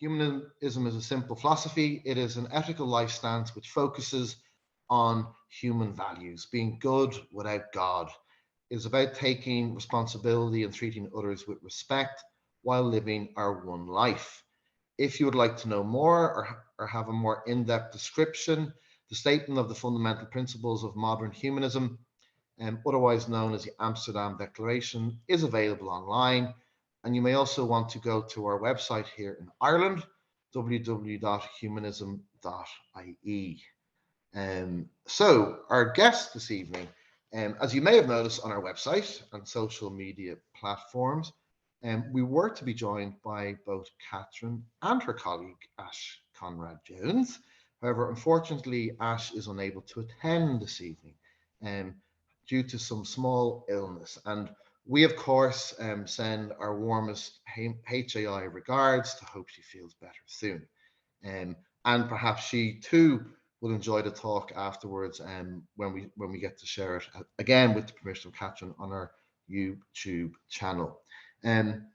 Humanism is a simple philosophy. It is an ethical life stance which focuses on human values, being good without God. It is about taking responsibility and treating others with respect while living our one life. If you would like to know more or have a more in-depth description, the statement of the fundamental principles of modern humanism, otherwise known as the Amsterdam Declaration, is available online. And you may also want to go to our website here in Ireland, www.humanism.ie. So our guest this evening, as you may have noticed on our website and social media platforms, we were to be joined by both Catherine and her colleague, Ashe Conrad-Jones. However, unfortunately, Ashe is unable to attend this evening due to some small illness. And we, of course, send our warmest HAI regards to hope she feels better soon. And perhaps she too will enjoy the talk afterwards when we get to share it, again, with the permission of Catherine, on our YouTube channel. And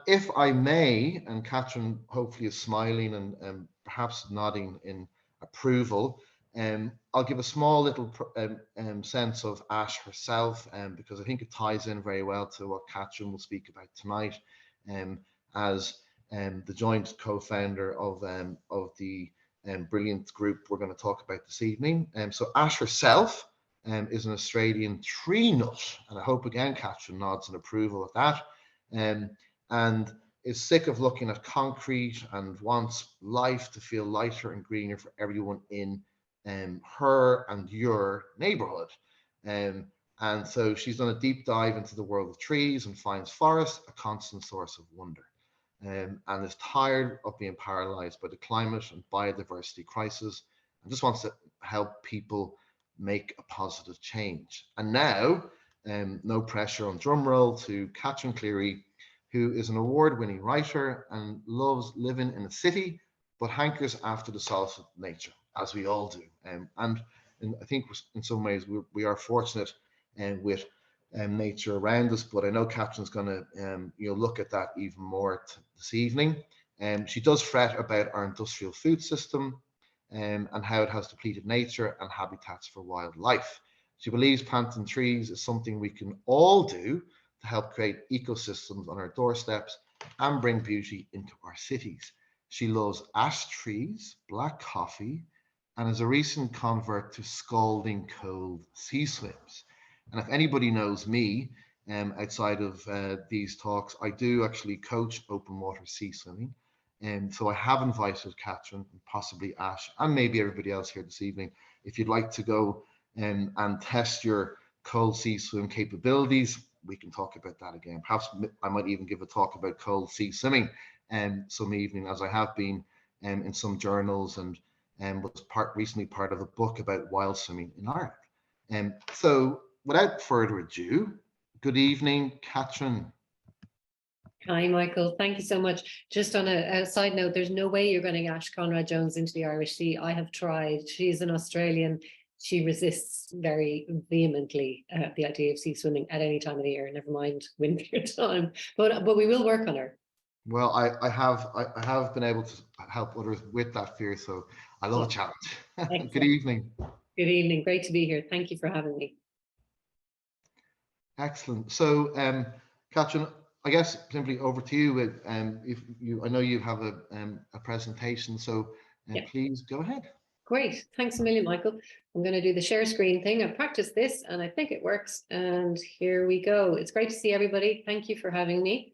if I may, and Catherine hopefully is smiling and perhaps nodding in approval, I'll give a small little sense of Ashe herself, because I think it ties in very well to what Catherine will speak about tonight, as the joint co-founder of the brilliant group we're going to talk about this evening. So Ashe herself is an Australian tree nut, and I hope again Catherine nods in approval of that, and is sick of looking at concrete and wants life to feel lighter and greener for everyone in her and your neighborhood. And so she's done a deep dive into the world of trees and finds forests a constant source of wonder, and is tired of being paralyzed by the climate and biodiversity crisis and just wants to help people make a positive change. And now, no pressure on drum roll, to Catherine Cleary, who is an award-winning writer and loves living in a city, but hankers after the solace of nature, as we all do. And I think in some ways we are fortunate with nature around us, but I know Catherine's going to look at that even more this evening. She does fret about our industrial food system and how it has depleted nature and habitats for wildlife. She believes planting trees is something we can all do to help create ecosystems on our doorsteps and bring beauty into our cities. She loves ash trees, black coffee, and is a recent convert to scalding cold sea swims. And if anybody knows me, outside of these talks, I do actually coach open water sea swimming. And so I have invited Catherine and possibly Ashe and maybe everybody else here this evening, if you'd like to go and test your cold sea swim capabilities, we can talk about that again. Perhaps I might even give a talk about cold sea swimming some evening, as I have been in some journals and was recently part of a book about wild swimming in Ireland. So without further ado, good evening, Catherine. Hi, Michael. Thank you so much. Just on a side note, there's no way you're going to get Ashe Conrad-Jones into the Irish Sea. I have tried. She's an Australian. She resists very vehemently the idea of sea swimming at any time of the year, never mind winter time. But we will work on her. Well, I have been able to help others with that fear, so I love a challenge. Good evening. Good evening. Great to be here. Thank you for having me. Excellent. So, Catherine, I guess simply over to you. I know you have a presentation, so please go ahead. Great. Thanks a million, Michael. I'm going to do the share screen thing. I've practiced this and I think it works. And here we go. It's great to see everybody. Thank you for having me.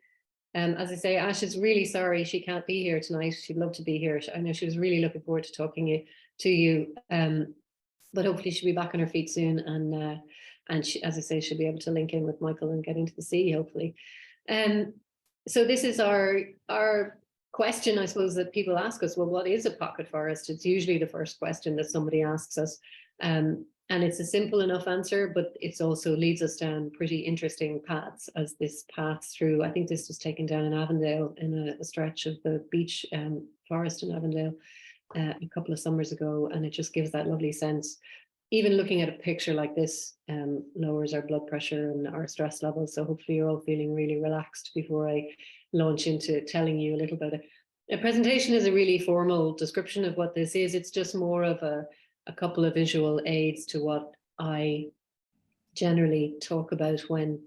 As I say, Ashe is really sorry she can't be here tonight. She'd love to be here. I know she was really looking forward to talking to you. But hopefully she'll be back on her feet soon. And she, as I say, she'll be able to link in with Michael and get into the sea, hopefully. So this is our question, I suppose, that people ask us. Well, what is a pocket forest? It's usually the first question that somebody asks us. And it's a simple enough answer, but it also leads us down pretty interesting paths as this path through. I think this was taken down in Avondale in a stretch of the beach forest in Avondale a couple of summers ago. And it just gives that lovely sense. Even looking at a picture like this lowers our blood pressure and our stress levels. So hopefully you're all feeling really relaxed before I launch into telling you a little bit A presentation is a really formal description of what this is. It's just more of a couple of visual aids to what I generally talk about when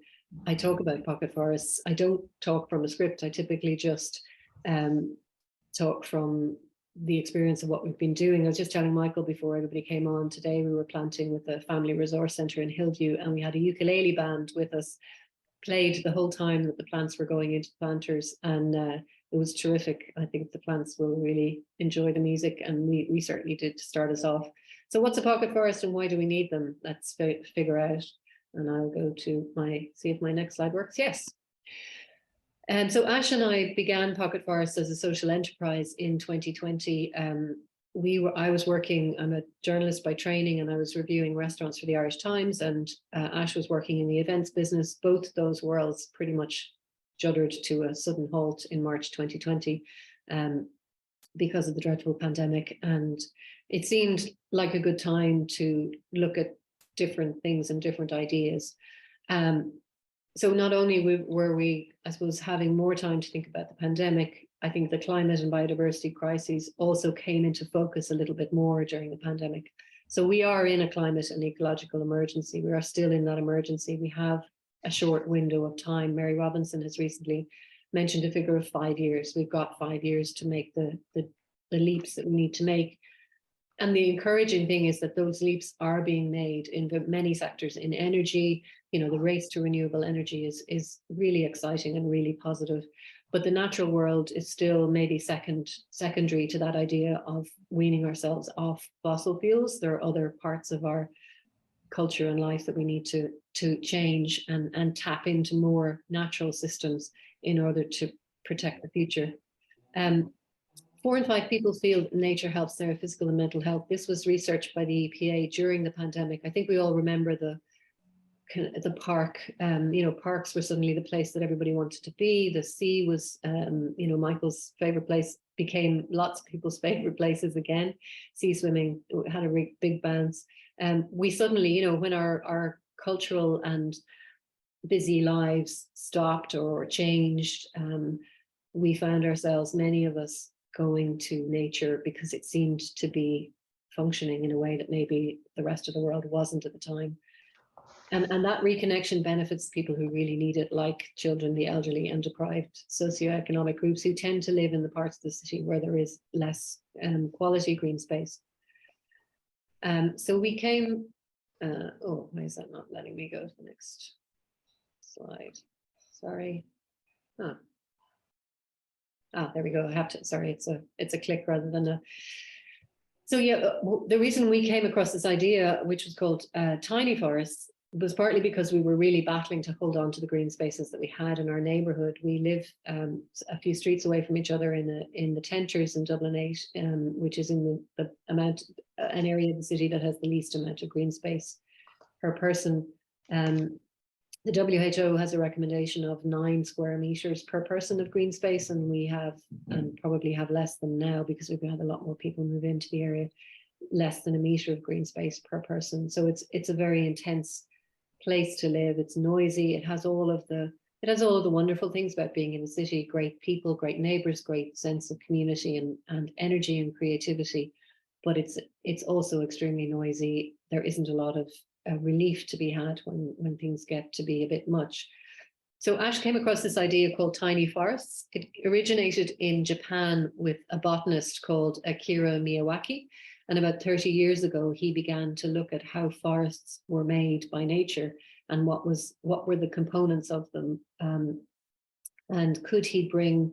I talk about pocket forests. I don't talk from a script. I typically just talk from the experience of what we've been doing. I was just telling Michael before everybody came on today, we were planting with the Family Resource Centre in Hillview, and we had a ukulele band with us, played the whole time that the plants were going into planters, and it was terrific. I think the plants will really enjoy the music, and we certainly did to start us off. So what's a pocket forest and why do we need them? Let's figure out. And I'll go to see if my next slide works. Yes. And so Ashe and I began Pocket Forest as a social enterprise in 2020. I was working, I'm a journalist by training, and I was reviewing restaurants for the Irish Times, and Ashe was working in the events business. Both those worlds pretty much juddered to a sudden halt in March 2020 because of the dreadful pandemic. And it seemed like a good time to look at different things and different ideas. So not only were we, I suppose, having more time to think about the pandemic, I think the climate and biodiversity crises also came into focus a little bit more during the pandemic. So we are in a climate and ecological emergency. We are still in that emergency. We have a short window of time. Mary Robinson has recently mentioned a figure of 5 years. We've got 5 years to make the leaps that we need to make. And the encouraging thing is that those leaps are being made in many sectors. In energy, you know, the race to renewable energy is really exciting and really positive. But the natural world is still maybe secondary to that idea of weaning ourselves off fossil fuels. There are other parts of our culture and life that we need to change and tap into more natural systems in order to protect the future. 4 in 5 people feel nature helps their physical and mental health. This was researched by the EPA during the pandemic. I think we all remember the park. You know, parks were suddenly the place that everybody wanted to be. The sea was, you know, Michael's favorite place became lots of people's favorite places again. Sea swimming had a big bounce. We suddenly, you know, when our cultural and busy lives stopped or changed, we found ourselves, many of us, going to nature because it seemed to be functioning in a way that maybe the rest of the world wasn't at the time. And that reconnection benefits people who really need it, like children, the elderly, and deprived socioeconomic groups who tend to live in the parts of the city where there is less quality green space. So we came, oh, why is that not letting me go to the next slide? Sorry. There we go. I have to, sorry, it's a click rather than a. So yeah, the reason we came across this idea, which was called tiny forests, was partly because we were really battling to hold on to the green spaces that we had in our neighbourhood. We live a few streets away from each other in the Tenters in Dublin 8, which is in an area of the city that has the least amount of green space per person. The WHO has a recommendation of 9 square meters per person of green space, and we have, and probably have less than now because we've had a lot more people move into the area, less than a meter of green space per person. So it's a very intense place to live. It's noisy. It has all of the wonderful things about being in a city: great people, great neighbors, great sense of community and energy and creativity. But it's also extremely noisy. There isn't a lot of relief to be had when things get to be a bit much. So Ashe came across this idea called tiny forests. It originated in Japan with a botanist called Akira Miyawaki. And about 30 years ago, he began to look at how forests were made by nature and what were the components of them. And could he bring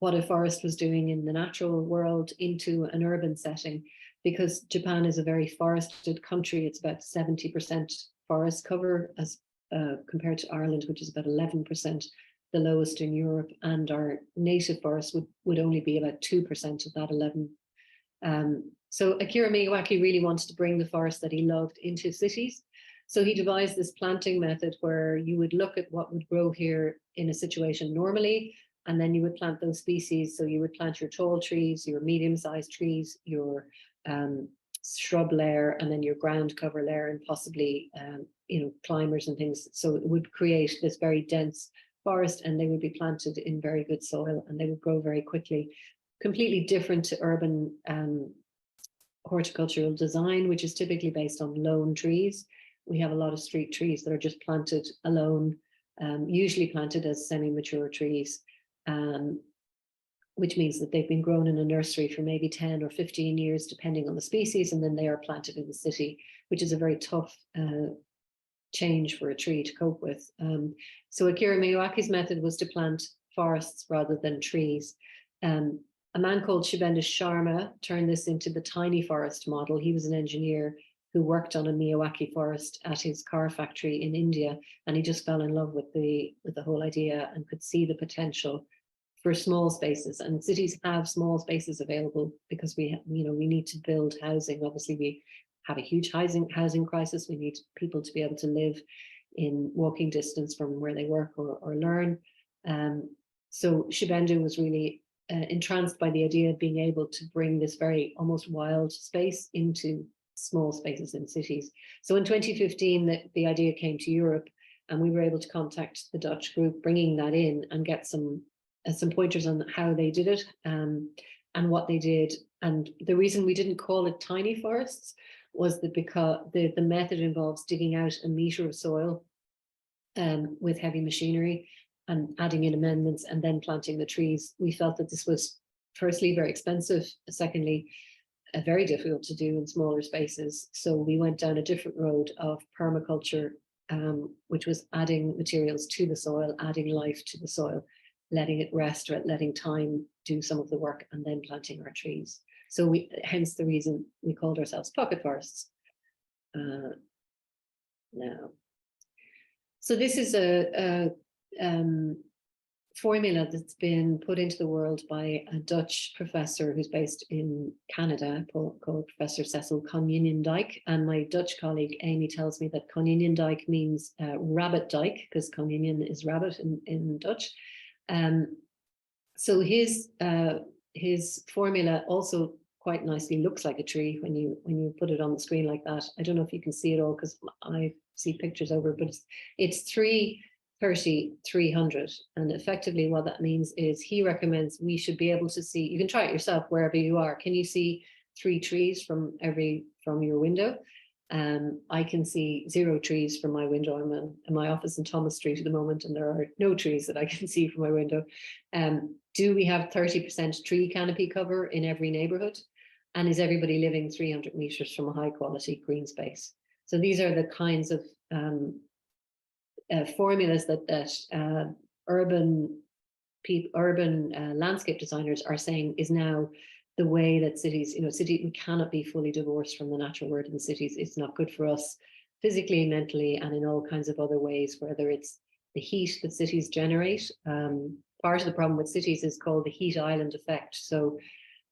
what a forest was doing in the natural world into an urban setting? Because Japan is a very forested country. It's about 70% forest cover as compared to Ireland, which is about 11%, the lowest in Europe. And our native forest would only be about 2% of that 11. So Akira Miyawaki really wanted to bring the forest that he loved into cities. So he devised this planting method where you would look at what would grow here in a situation normally, and then you would plant those species. So you would plant your tall trees, your medium-sized trees, your shrub layer, and then your ground cover layer, and possibly you know, climbers and things. So it would create this very dense forest, and they would be planted in very good soil, and they would grow very quickly. completely different to urban horticultural design, which is typically based on lone trees. We have a lot of street trees that are just planted alone, usually planted as semi-mature trees, which means that they've been grown in a nursery for maybe 10 or 15 years, depending on the species, and then they are planted in the city, which is a very tough change for a tree to cope with. So Akira Miyawaki's method was to plant forests rather than trees. A man called Shubhendra Sharma turned this into the tiny forest model. He was an engineer who worked on a Miyawaki forest at his car factory in India, and he just fell in love with the whole idea and could see the potential for small spaces. And cities have small spaces available because we need to build housing. Obviously, we have a huge housing crisis. We need people to be able to live in walking distance from where they work or learn. So Shubhendra was really entranced by the idea of being able to bring this very almost wild space into small spaces in cities. So in 2015, the idea came to Europe, and we were able to contact the Dutch group, bringing that in and get some pointers on how they did it and what they did. And the reason we didn't call it tiny forests was that because the method involves digging out a meter of soil with heavy machinery and adding in amendments and then planting the trees. We felt that this was firstly very expensive, secondly very difficult to do in smaller spaces. So we went down a different road of permaculture, which was adding materials to the soil, adding life to the soil, letting it rest, letting time do some of the work, and then planting our trees. So hence the reason we called ourselves pocket forests. Now, so this is a formula that's been put into the world by a Dutch professor who's based in Canada, called Professor Cecil Konijnendijk. And my Dutch colleague Amy tells me that Konijnendijk means rabbit dike, because Konijnen is rabbit in Dutch. So his formula also quite nicely looks like a tree when you put it on the screen like that. I don't know if you can see it all because I see pictures over, but it's 330, 300. And effectively what that means is he recommends we should be able to see, you can try it yourself wherever you are. Can you see 3 trees from your window? I can see 0 trees from my window. I'm in my office in Thomas Street at the moment, and there are no trees that I can see from my window. Do we have 30% tree canopy cover in every neighborhood? And is everybody living 300 meters from a high quality green space? So these are the kinds of formulas that urban landscape designers are saying is now the way that cities, we cannot be fully divorced from the natural world in cities. It's not good for us physically, mentally, and in all kinds of other ways, whether it's the heat that cities generate. Part of the problem with cities is called the heat island effect. So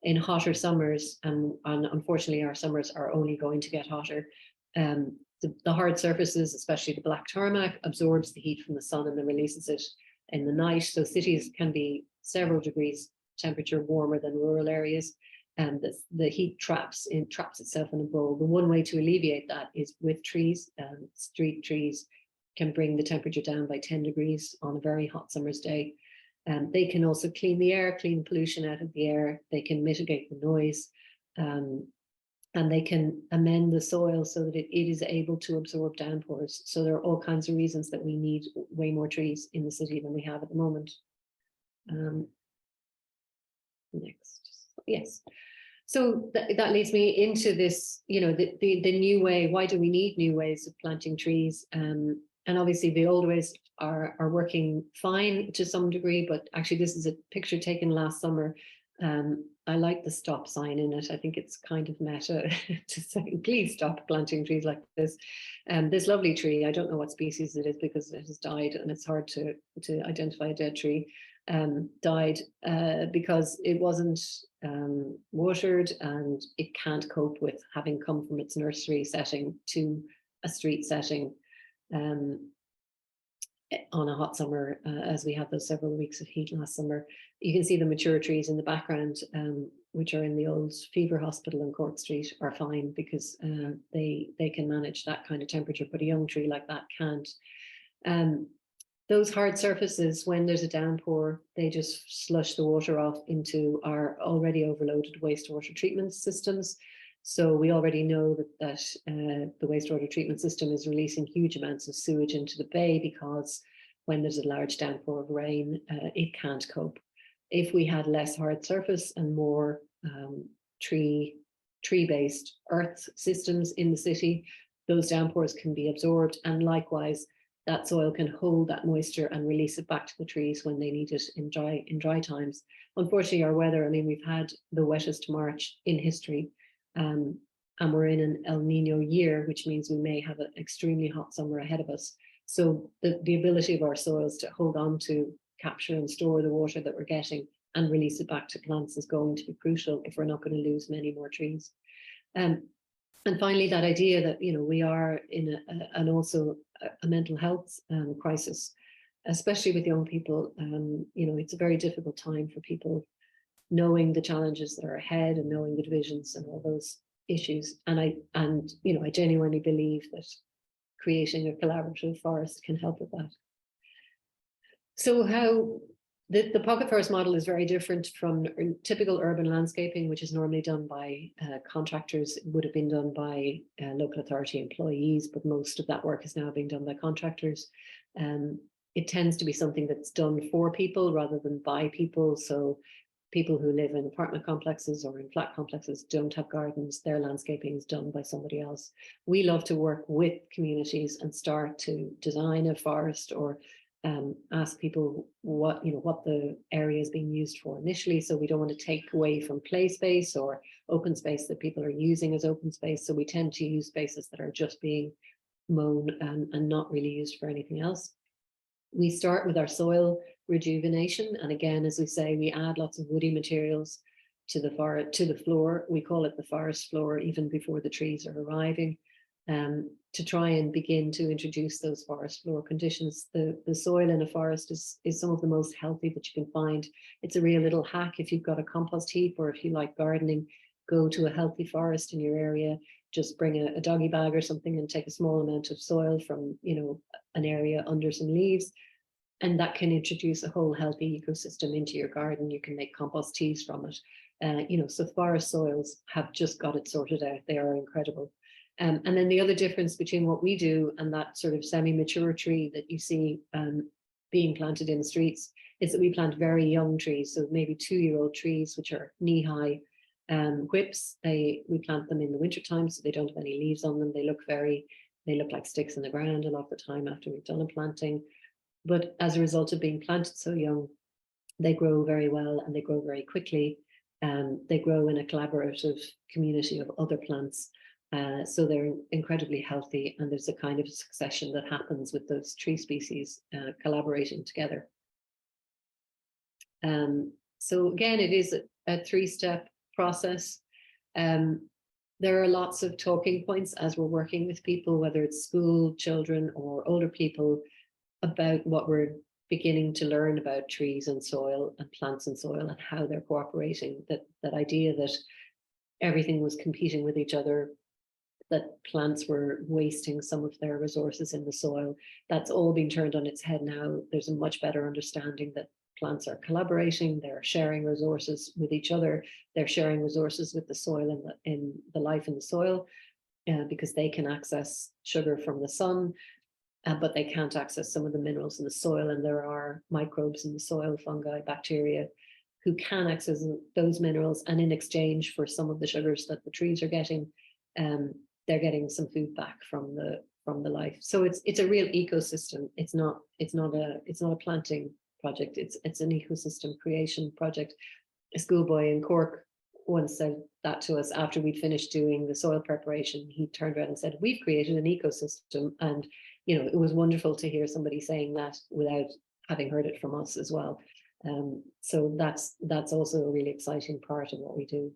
in hotter summers, and unfortunately our summers are only going to get hotter, the hard surfaces, especially the black tarmac, absorbs the heat from the sun and then releases it in the night. So cities can be several degrees temperature warmer than rural areas, and the heat traps itself in a bowl. The one way to alleviate that is with trees. Street trees can bring the temperature down by 10 degrees on a very hot summer's day. They can also clean the air, clean pollution out of the air. They can mitigate the noise, and they can amend the soil so that it is able to absorb downpours. So there are all kinds of reasons that we need way more trees in the city than we have at the moment. Next, yes. So that leads me into this, the new way. Why do we need new ways of planting trees? And obviously the old ways are working fine to some degree, but actually this is a picture taken last summer. I like the stop sign in it. I think it's kind of meta to say, please stop planting trees like this. This lovely tree, I don't know what species it is because it has died and it's hard to identify a dead tree. Died because it wasn't watered, and it can't cope with having come from its nursery setting to a street setting on a hot summer, as we had those several weeks of heat last summer. You can see the mature trees in the background, which are in the old Fever Hospital in Cork Street, are fine because they can manage that kind of temperature, but a young tree like that can't. those hard surfaces, when there's a downpour, they just slush the water off into our already overloaded wastewater treatment systems. So we already know that the wastewater treatment system is releasing huge amounts of sewage into the bay, because when there's a large downpour of rain, it can't cope. If we had less hard surface and more tree-based earth systems in the city, those downpours can be absorbed, and likewise, that soil can hold that moisture and release it back to the trees when they need it in dry times. Unfortunately, our weather, I mean, we've had the wettest March in history, and we're in an El Nino year, which means we may have an extremely hot summer ahead of us. So the ability of our soils to hold on to, capture and store the water that we're getting and release it back to plants is going to be crucial if we're not going to lose many more trees. And finally, that idea that, you know, we are in and also a mental health crisis, especially with young people. You know, it's a very difficult time for people, knowing the challenges that are ahead and knowing the divisions and all those issues. And you know, I genuinely believe that creating a collaborative forest can help with that. So how the pocket forest model is very different from typical urban landscaping, which is normally done by contractors. It would have been done by local authority employees, but most of that work is now being done by contractors. It tends to be something that's done for people rather than by people. So people who live in apartment complexes or in flat complexes don't have gardens. Their landscaping is done by somebody else. We love to work with communities and start to design a forest, or ask people what the area is being used for initially. So we don't want to take away from play space or open space that people are using as open space. So we tend to use spaces that are just being mown and not really used for anything else. We start with our soil rejuvenation, and again, as we say, we add lots of woody materials to the floor. We call it the forest floor even before the trees are arriving. To try and begin to introduce those forest floor conditions. The soil in a forest is some of the most healthy that you can find. It's a real little hack. If you've got a compost heap, or if you like gardening, go to a healthy forest in your area, just bring a doggy bag or something and take a small amount of soil from, you know, an area under some leaves, and that can introduce a whole healthy ecosystem into your garden. You can make compost teas from it. You know, so forest soils have just got it sorted out. They are incredible. And then the other difference between what we do and that sort of semi-mature tree that you see being planted in the streets is that we plant very young trees, so maybe 2-year-old trees, which are knee-high whips. We plant them in the wintertime, so they don't have any leaves on them. They look like sticks in the ground a lot of the time after we've done a planting. But as a result of being planted so young, they grow very well and they grow very quickly. They grow in a collaborative community of other plants. So they're incredibly healthy, and there's a kind of succession that happens with those tree species collaborating together. So again, it is a 3-step process. There are lots of talking points as we're working with people, whether it's school children or older people, about what we're beginning to learn about trees and soil and plants and soil and how they're cooperating. That idea that everything was competing with each other, that plants were wasting some of their resources in the soil, that's all being turned on its head now. There's a much better understanding that plants are collaborating, they're sharing resources with each other, they're sharing resources with the soil and the life in the soil, because they can access sugar from the sun, but they can't access some of the minerals in the soil, and there are microbes in the soil, fungi, bacteria, who can access those minerals, and in exchange for some of the sugars that the trees are getting, they're getting some food back from the life. So it's a real ecosystem. It's not a planting project. It's an ecosystem creation project. A schoolboy in Cork once said that to us after we'd finished doing the soil preparation. He turned around and said, "We've created an ecosystem," and you know, it was wonderful to hear somebody saying that without having heard it from us as well. So that's also a really exciting part of what we do.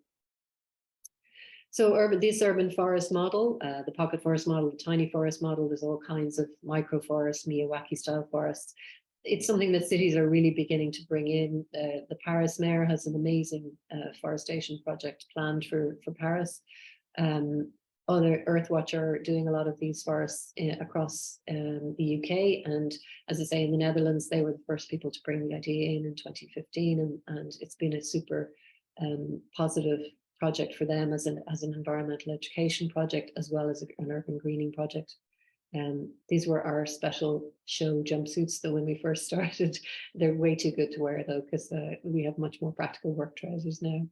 So this urban forest model, the pocket forest model, the tiny forest model, there's all kinds of micro forests, Miyawaki style forests. It's something that cities are really beginning to bring in. The Paris mayor has an amazing forestation project planned for Paris. other Earthwatch are doing a lot of these forests across the UK. And as I say, in the Netherlands, they were the first people to bring the idea in 2015. And it's been a super positive project for them as an environmental education project, as well as an urban greening project. These were our special show jumpsuits, though when we first started. They're way too good to wear, though, because we have much more practical work trousers now.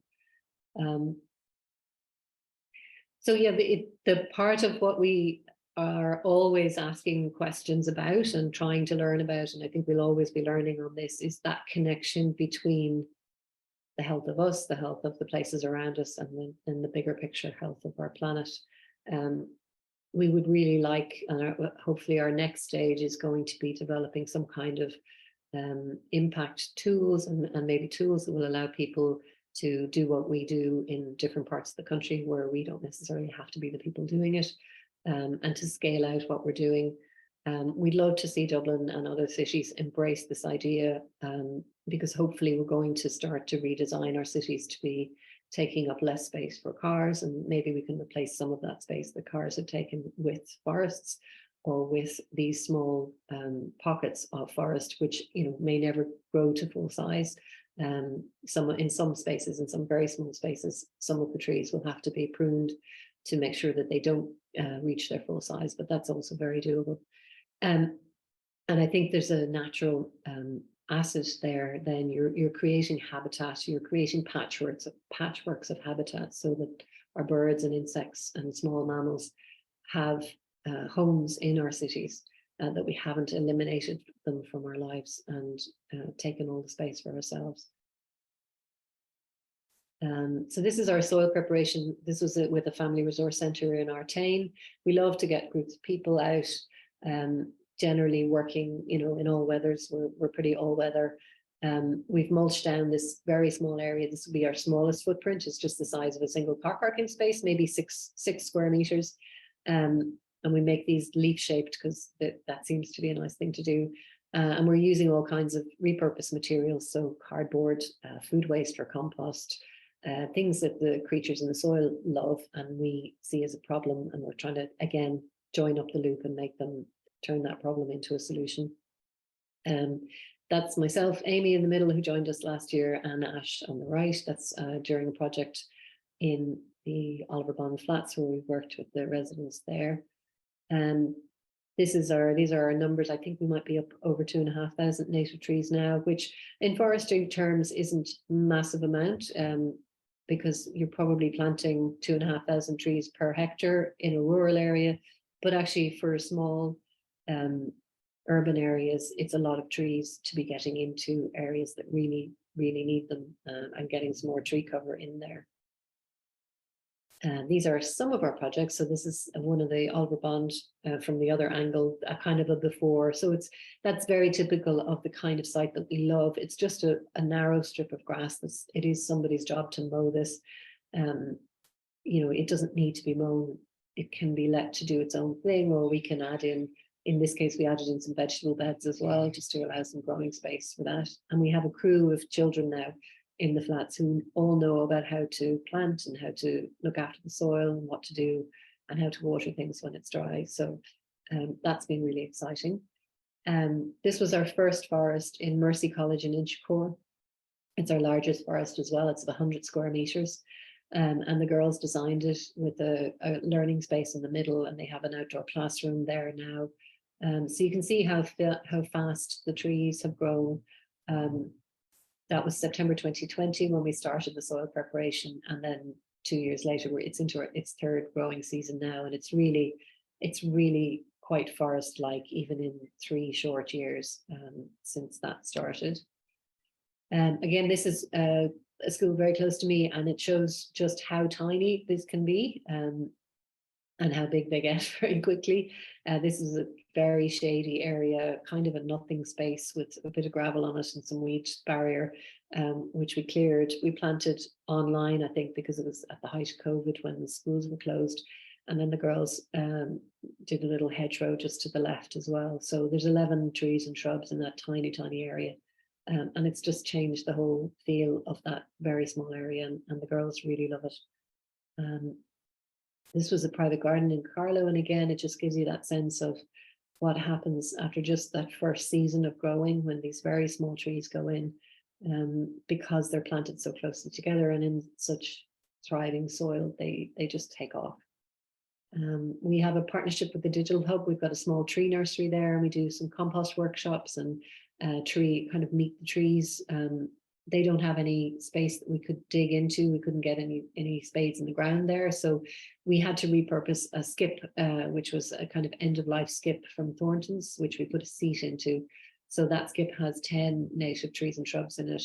So yeah, the part of what we are always asking questions about and trying to learn about, and I think we'll always be learning on this, is that connection between the health of us, the health of the places around us, and the bigger picture health of our planet. We would really like, and hopefully our next stage is going to be developing some kind of impact tools and maybe tools that will allow people to do what we do in different parts of the country where we don't necessarily have to be the people doing it, and to scale out what we're doing. We'd love to see Dublin and other cities embrace this idea, because hopefully we're going to start to redesign our cities to be taking up less space for cars, and maybe we can replace some of that space that cars have taken with forests, or with these small pockets of forest, which may never grow to full size. In some spaces, in some very small spaces, some of the trees will have to be pruned to make sure that they don't reach their full size, but that's also very doable. And I think there's a natural asset there. Then you're creating habitat, you're creating patchworks of habitat, so that our birds and insects and small mammals have homes in our cities, that we haven't eliminated them from our lives and taken all the space for ourselves. So this is our soil preparation. This was with a family resource centre in Artane. We love to get groups of people out, generally working, in all weathers. We're pretty all weather. We've mulched down this very small area. This will be our smallest footprint. It's just the size of a single car parking space, maybe six square meters. And we make these leaf shaped because that seems to be a nice thing to do. And we're using all kinds of repurposed materials, so cardboard, food waste for compost, things that the creatures in the soil love and we see as a problem. And we're trying to, again, join up the loop and make them turn that problem into a solution. That's myself, Amy in the middle, who joined us last year, and Ashe on the right. That's during a project in the Oliver Bond Flats where we worked with the residents there. These are our numbers. I think we might be up over 2,500 native trees now, which in forestry terms isn't a massive amount, because you're probably planting 2,500 trees per hectare in a rural area, but actually for small urban areas, it's a lot of trees to be getting into areas that really need them, and getting some more tree cover in there. These are some of our projects. So this is one of the Oliver Bond from the other angle, a kind of a before. So that's very typical of the kind of site that we love. It's just a narrow strip of grass. It is somebody's job to mow this. It doesn't need to be mown. It can be let to do its own thing, or we can add in this case, we added in some vegetable beds as well, just to allow some growing space for that. And we have a crew of children now in the flats who all know about how to plant and how to look after the soil and what to do and how to water things when it's dry. So that's been really exciting. This was our first forest in Mercy College in Inchicore. It's our largest forest as well. It's 100 square meters. And the girls designed it with a learning space in the middle, and they have an outdoor classroom there now. So you can see how fast the trees have grown. That was September 2020 when we started the soil preparation, and then 2 years later, it's into its third growing season now, and it's really quite forest-like, even in 3 short years since that started. Again, this is a school very close to me, and it shows just how tiny this can be, and how big they get very quickly. This is a very shady area, kind of a nothing space with a bit of gravel on it and some weed barrier, which we cleared. We planted online, I think, because it was at the height of COVID when the schools were closed. And then the girls did a little hedgerow just to the left as well. So there's 11 trees and shrubs in that tiny, tiny area. And it's just changed the whole feel of that very small area, and the girls really love it. This was a private garden in Carlow, and again, it just gives you that sense of what happens after just that first season of growing, when these very small trees go in, because they're planted so closely together and in such thriving soil, they just take off. We have a partnership with the Digital Hub. We've got a small tree nursery there, and we do some compost workshops and tree kind of meet the trees. They don't have any space that we could dig into. We couldn't get any spades in the ground there. So we had to repurpose a skip, which was a kind of end of life skip from Thornton's, which we put a seat into. So that skip has 10 native trees and shrubs in it,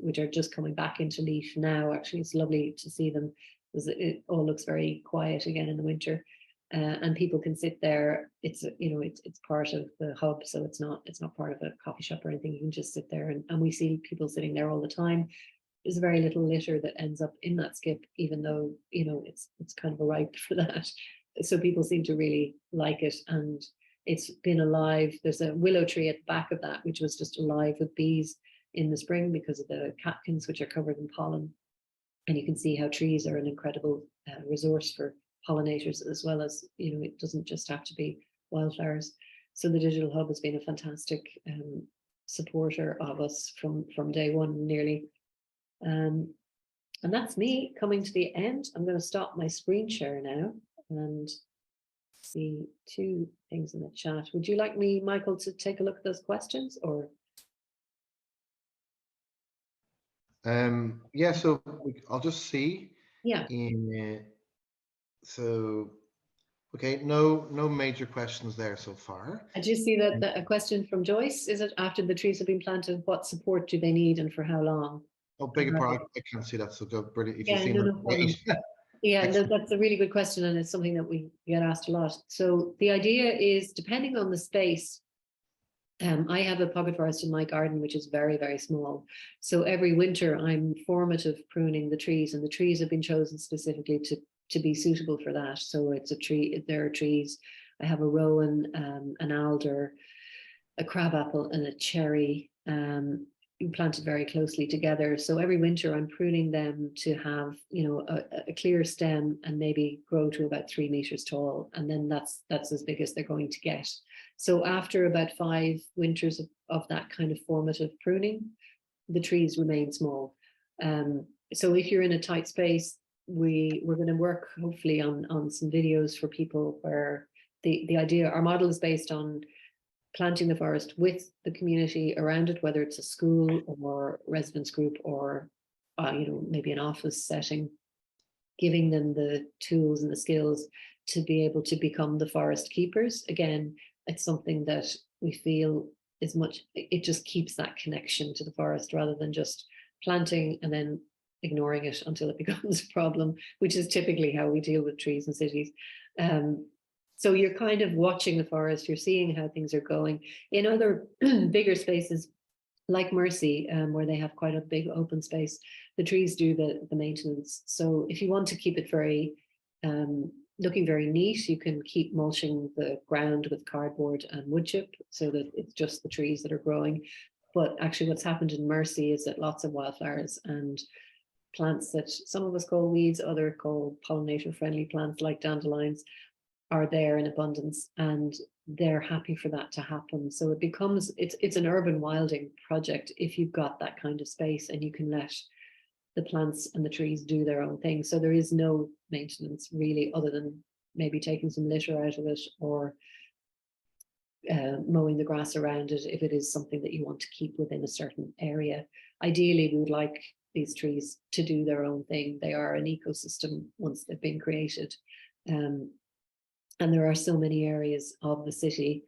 which are just coming back into leaf now. Actually, it's lovely to see them, because it all looks very quiet again in the winter. And people can sit there. It's it's part of the hub, so it's not part of a coffee shop or anything. You can just sit there, and we see people sitting there all the time. There's very little litter that ends up in that skip, even though it's kind of a ripe for that. So people seem to really like it, and it's been alive. There's a willow tree at the back of that, which was just alive with bees in the spring because of the catkins, which are covered in pollen. And you can see how trees are an incredible resource for pollinators, as well as, it doesn't just have to be wildflowers. So the Digital Hub has been a fantastic supporter of us from day one, nearly. And that's me coming to the end. I'm going to stop my screen share now and see two things in the chat. Would you like me, Michael, to take a look at those questions, or? Yeah, so I'll just see. Yeah. So, okay, no major questions there so far. I just see that a question from Joyce. Is it after the trees have been planted, what support do they need and for how long? Oh, beg your pardon, I can't see that, so go, brilliant. If Yeah, you've seen no problem. Yeah, no, that's a really good question, and it's something that we get asked a lot. So the idea is, depending on the space, I have a pocket forest in my garden, which is very, very small. So every winter I'm formative pruning the trees, and the trees have been chosen specifically to be suitable for that. So it's a tree, there are trees. I have a rowan, an alder, a crabapple, and a cherry, planted very closely together. So every winter I'm pruning them to have, a clear stem and maybe grow to about 3 meters tall. And then that's as big as they're going to get. So after about 5 winters of that kind of formative pruning, the trees remain small. So if you're in a tight space, we're going to work hopefully on some videos for people where the idea, our model is based on planting the forest with the community around it, whether it's a school or residence group or maybe an office setting, giving them the tools and the skills to be able to become the forest keepers. Again, it's something that we feel is it just keeps that connection to the forest, rather than just planting and then ignoring it until it becomes a problem, which is typically how we deal with trees in cities. So you're kind of watching the forest, you're seeing how things are going. In other bigger spaces like Mercy, where they have quite a big open space, the trees do the maintenance. So if you want to keep it very, looking very neat, you can keep mulching the ground with cardboard and wood chip so that it's just the trees that are growing. But actually what's happened in Mercy is that lots of wildflowers and plants that some of us call weeds, others call pollinator friendly plants like dandelions, are there in abundance, and they're happy for that to happen. So it becomes, it's an urban wilding project if you've got that kind of space and you can let the plants and the trees do their own thing. So there is no maintenance really, other than maybe taking some litter out of it or mowing the grass around it if it is something that you want to keep within a certain area. Ideally, we would like these trees to do their own thing. They are an ecosystem once they've been created. And there are so many areas of the city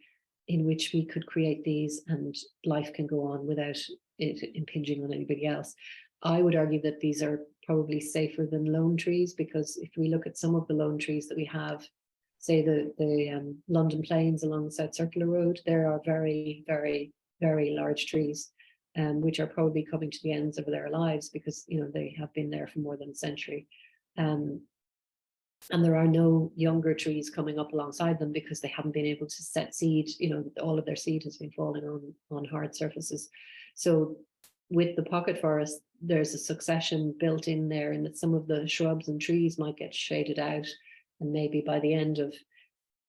in which we could create these and life can go on without it impinging on anybody else. I would argue that these are probably safer than lone trees, because if we look at some of the lone trees that we have, say the London Plains along the South Circular Road, there are very, very, very large trees, which are probably coming to the ends of their lives because they have been there for more than a century. And there are no younger trees coming up alongside them because they haven't been able to set seed. All of their seed has been falling on hard surfaces. So with the pocket forest, there's a succession built in there, and that some of the shrubs and trees might get shaded out And maybe by the end of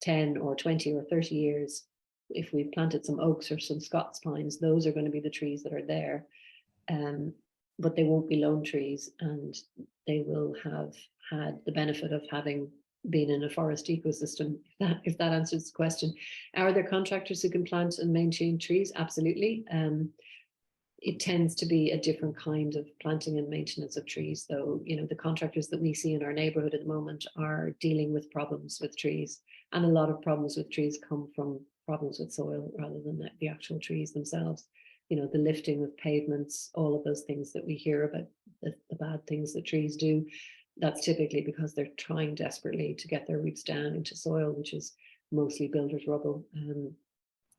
10 or 20 or 30 years, if we've planted some oaks or some Scots pines, those are going to be the trees that are there. But they won't be lone trees, and they will have had the benefit of having been in a forest ecosystem, if that answers the question. Are there contractors who can plant and maintain trees? Absolutely. It tends to be a different kind of planting and maintenance of trees, though. You know, the contractors that we see in our neighborhood at the moment are dealing with problems with trees, and a lot of problems with trees come from problems with soil rather than the actual trees themselves. You know, the lifting of pavements, all of those things that we hear about, the bad things that trees do, that's typically because they're trying desperately to get their roots down into soil, which is mostly builders' rubble.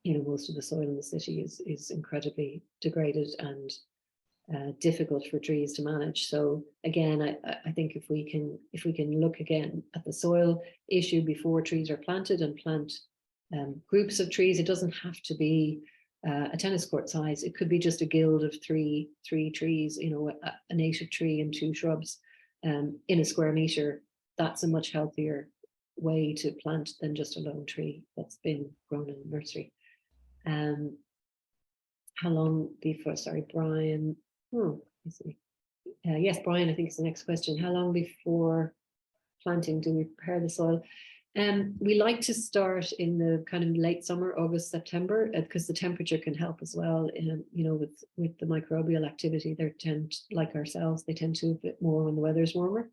You know, most of the soil in the city is incredibly degraded and difficult for trees to manage. So again, I think if we can look again at the soil issue before trees are planted, and plant groups of trees, it doesn't have to be a tennis court size. It could be just a guild of three trees, you know, a native tree and 2 shrubs in a square meter. That's a much healthier way to plant than just a lone tree that's been grown in a nursery. How long before, sorry, Brian, let's see. Yes, Brian, I think it's the next question. How long before planting do we prepare the soil? We like to start in the kind of late summer, August, September, because the temperature can help as well. You know, with the microbial activity, they tend, like ourselves, they tend to a bit more when the weather's warmer.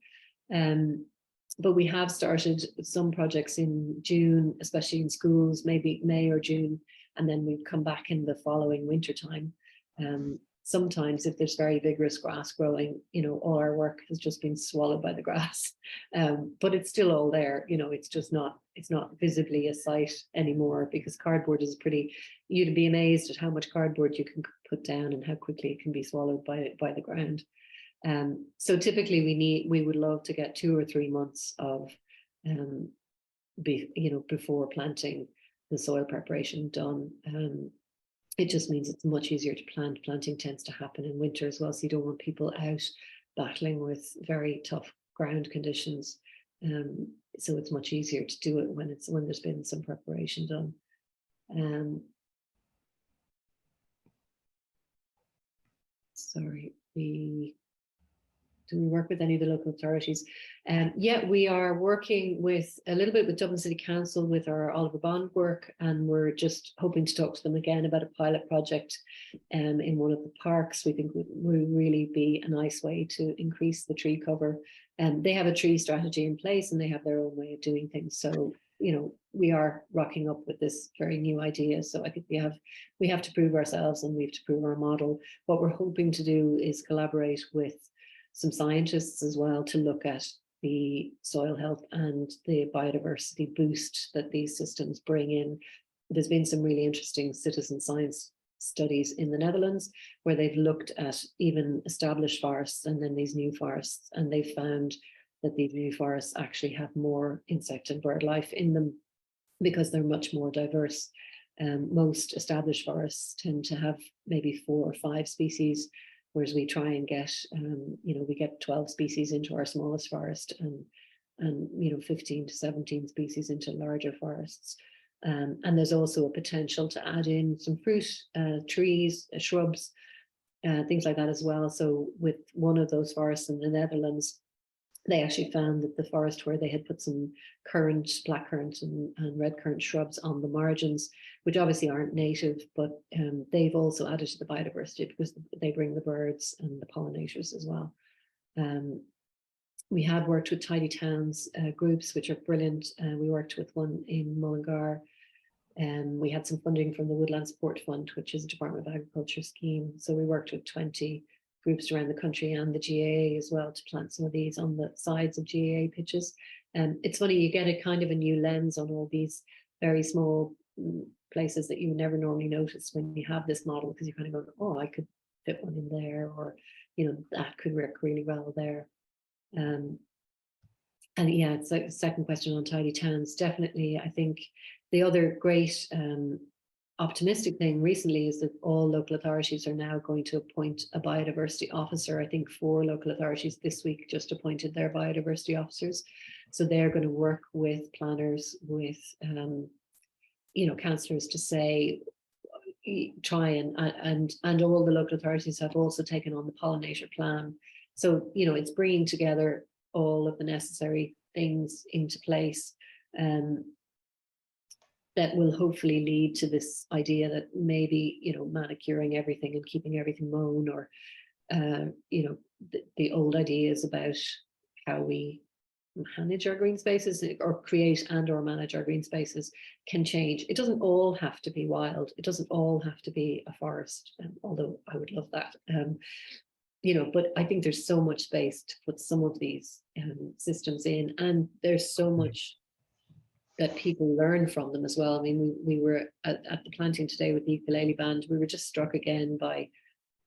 But we have started some projects in June, especially in schools, maybe May or June, and then we'd come back in the following winter time. Sometimes if there's very vigorous grass growing, you know, all our work has just been swallowed by the grass, but it's still all there. You know, it's just not, it's not visibly a sight anymore, because cardboard is you'd be amazed at how much cardboard you can put down and how quickly it can be swallowed by the ground. So typically we would love to get 2 or 3 months of, before planting, the soil preparation done. It just means it's much easier to plant. Planting tends to happen in winter as well, so you don't want people out battling with very tough ground conditions. So it's much easier to do it when there's been some preparation done. Sorry, do we work with any of the local authorities? Yeah, we are working with a little bit with Dublin City Council with our Oliver Bond work, and we're just hoping to talk to them again about a pilot project in one of the parks. We think would really be a nice way to increase the tree cover. They have a tree strategy in place, and they have their own way of doing things. So, you know, we are rocking up with this very new idea. So I think we have to prove ourselves, and we have to prove our model. What we're hoping to do is collaborate with some scientists as well to look at the soil health and the biodiversity boost that these systems bring in. There's been some really interesting citizen science studies in the Netherlands where they've looked at even established forests and then these new forests, and they've found that these new forests actually have more insect and bird life in them because they're much more diverse. Most established forests tend to have maybe 4 or 5 species, whereas we try and get, we get 12 species into our smallest forest, and 15 to 17 species into larger forests. And there's also a potential to add in some fruit, trees, shrubs, things like that as well. So with one of those forests in the Netherlands, they actually found that the forest where they had put some currant, blackcurrant and red currant shrubs on the margins, which obviously aren't native, but they've also added to the biodiversity because they bring the birds and the pollinators as well. We had worked with Tidy Towns groups, which are brilliant. We worked with one in Mullingar. We had some funding from the Woodland Support Fund, which is a Department of Agriculture scheme. So we worked with 20 groups around the country and the GAA as well to plant some of these on the sides of GAA pitches. It's funny, you get a kind of a new lens on all these very small places that you would never normally notice when you have this model, because you kind of go, oh, I could fit one in there, or, that could work really well there. And yeah, it's like the second question on Tidy Towns. Definitely, I think the other great optimistic thing recently is that all local authorities are now going to appoint a biodiversity officer. I think 4 local authorities this week just appointed their biodiversity officers. So they're going to work with planners, with councillors to say, try and all the local authorities have also taken on the pollinator plan. So, it's bringing together all of the necessary things into place that will hopefully lead to this idea that maybe, manicuring everything and keeping everything mown, or, the old ideas about how we manage our green spaces, or create and or manage our green spaces, can change. It doesn't all have to be wild. It doesn't all have to be a forest, although I would love that. But I think there's so much space to put some of these systems in, and there's so much that people learn from them as well. I mean, we were at the planting today with the ukulele band. We were just struck again by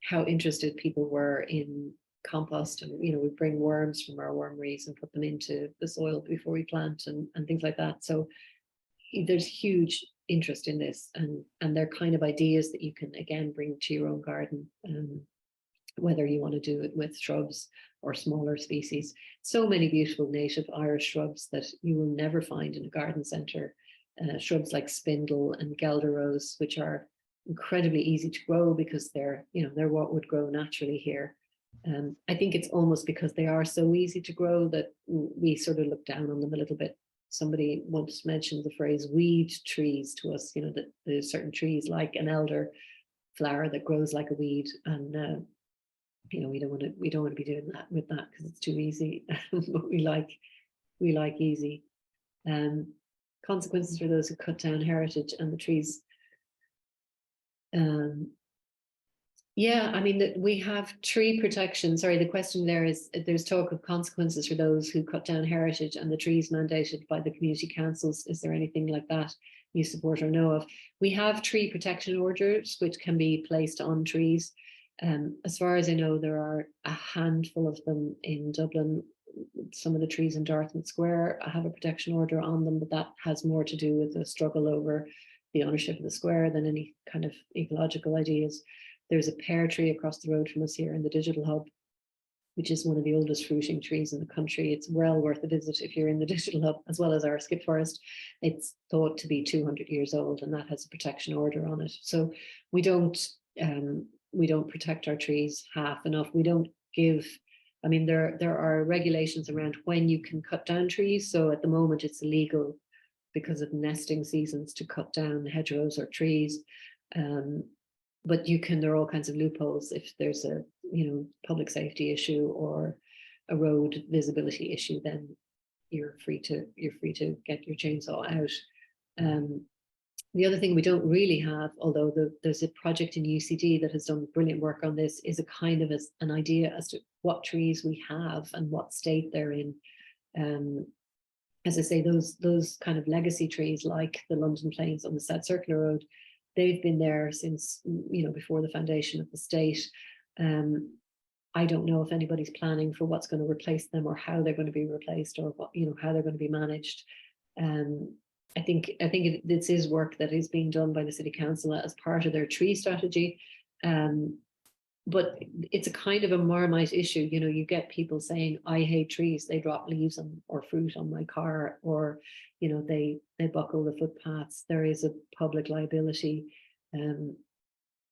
how interested people were in compost, and we bring worms from our wormeries and put them into the soil before we plant, and things like that. So there's huge interest in this, and they're kind of ideas that you can again bring to your own garden, whether you want to do it with shrubs or smaller species. So many beautiful native Irish shrubs that you will never find in a garden centre. Shrubs like spindle and guelder rose, which are incredibly easy to grow because they're what would grow naturally here. I think it's almost because they are so easy to grow that we sort of look down on them a little bit. Somebody once mentioned the phrase weed trees to us, that there's certain trees like an elder flower that grows like a weed, and we don't want to be doing that with that because it's too easy. But we like easy. Consequences for those who cut down heritage and the trees. Yeah, I mean, that we have tree protection. Sorry, the question there is, there's talk of consequences for those who cut down heritage and the trees mandated by the community councils. Is there anything like that you support or know of? We have tree protection orders which can be placed on trees. As far as I know, there are a handful of them in Dublin. Some of the trees in Dartmouth Square have a protection order on them, but that has more to do with the struggle over the ownership of the square than any kind of ecological ideas. There's a pear tree across the road from us here in the Digital Hub, which is one of the oldest fruiting trees in the country. It's well worth a visit if you're in the Digital Hub, as well as our skip forest. It's thought to be 200 years old, and that has a protection order on it. So we don't protect our trees half enough. We don't give, I mean, there are regulations around when you can cut down trees. So at the moment it's illegal because of nesting seasons to cut down hedgerows or trees. But there are all kinds of loopholes if there's a public safety issue or a road visibility issue, then you're free to get your chainsaw out. The other thing we don't really have, although there's a project in UCD that has done brilliant work on this, is a kind of an idea as to what trees we have and what state they're in. As I say, those kind of legacy trees like the London Plains on the South Circular Road, they've been there since before the foundation of the state. I don't know if anybody's planning for what's going to replace them or how they're going to be replaced, or what how they're going to be managed. I think this is work that is being done by the City Council as part of their tree strategy. But it's a kind of a Marmite issue. You get people saying, I hate trees, they drop leaves or fruit on my car, or they buckle the footpaths. There is a public liability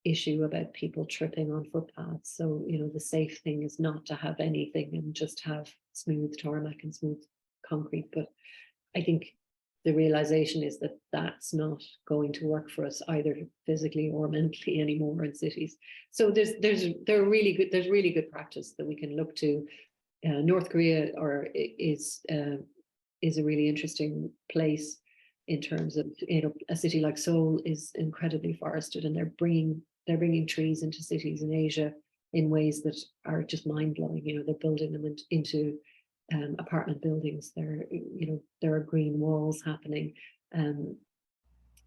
issue about people tripping on footpaths. So the safe thing is not to have anything and just have smooth tarmac and smooth concrete. But I think the realization is that that's not going to work for us either physically or mentally anymore in cities. So there's really good practice that we can look to. North Korea is a really interesting place in terms of a city like Seoul is incredibly forested, and they're bringing trees into cities in Asia in ways that are just mind-blowing. They're building them into apartment buildings. There are green walls happening.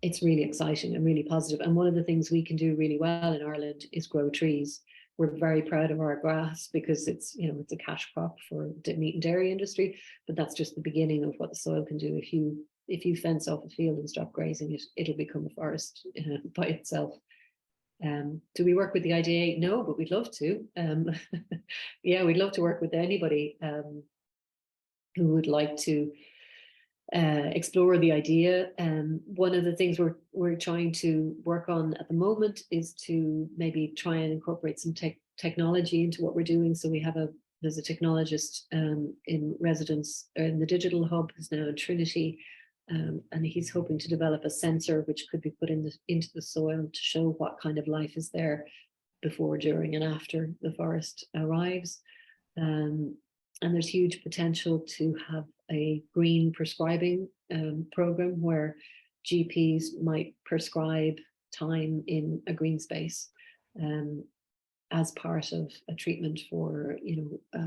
It's really exciting and really positive. And one of the things we can do really well in Ireland is grow trees. We're very proud of our grass because it's a cash crop for the meat and dairy industry, but that's just the beginning of what the soil can do. If you fence off a field and stop grazing it, it'll become a forest by itself. Do we work with the IDA? No, but we'd love to. Yeah, we'd love to work with anybody. who would like to explore the idea. One of the things we're trying to work on at the moment is to maybe try and incorporate some technology into what we're doing. So there's a technologist in residence in the digital hub who's now in Trinity, and he's hoping to develop a sensor which could be put into the soil to show what kind of life is there before, during, and after the forest arrives. And there's huge potential to have a green prescribing program where GPs might prescribe time in a green space as part of a treatment for,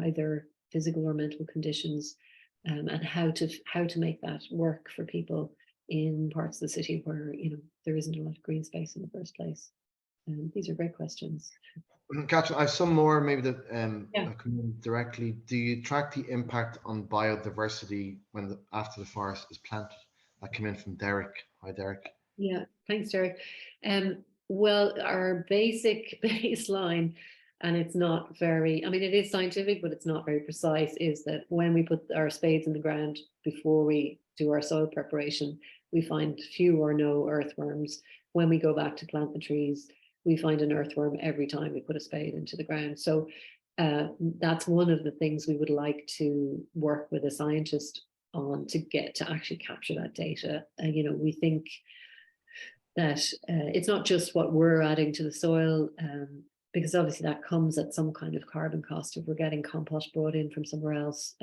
either physical or mental conditions, and how to make that work for people in parts of the city where there isn't a lot of green space in the first place. These are great questions. Catherine, I have some more maybe that Yeah. come in directly. Do you track the impact on biodiversity after the forest is planted? That came in from Derek. Hi, Derek. Yeah, thanks, Derek. Well, our basic baseline, and it's not very, I mean, it is scientific, but it's not very precise, is that when we put our spades in the ground before we do our soil preparation, we find few or no earthworms. When we go back to plant the trees, we find an earthworm every time we put a spade into the ground. So that's one of the things we would like to work with a scientist on, to get to actually capture that data. We think that it's not just what we're adding to the soil, because obviously that comes at some kind of carbon cost if we're getting compost brought in from somewhere else.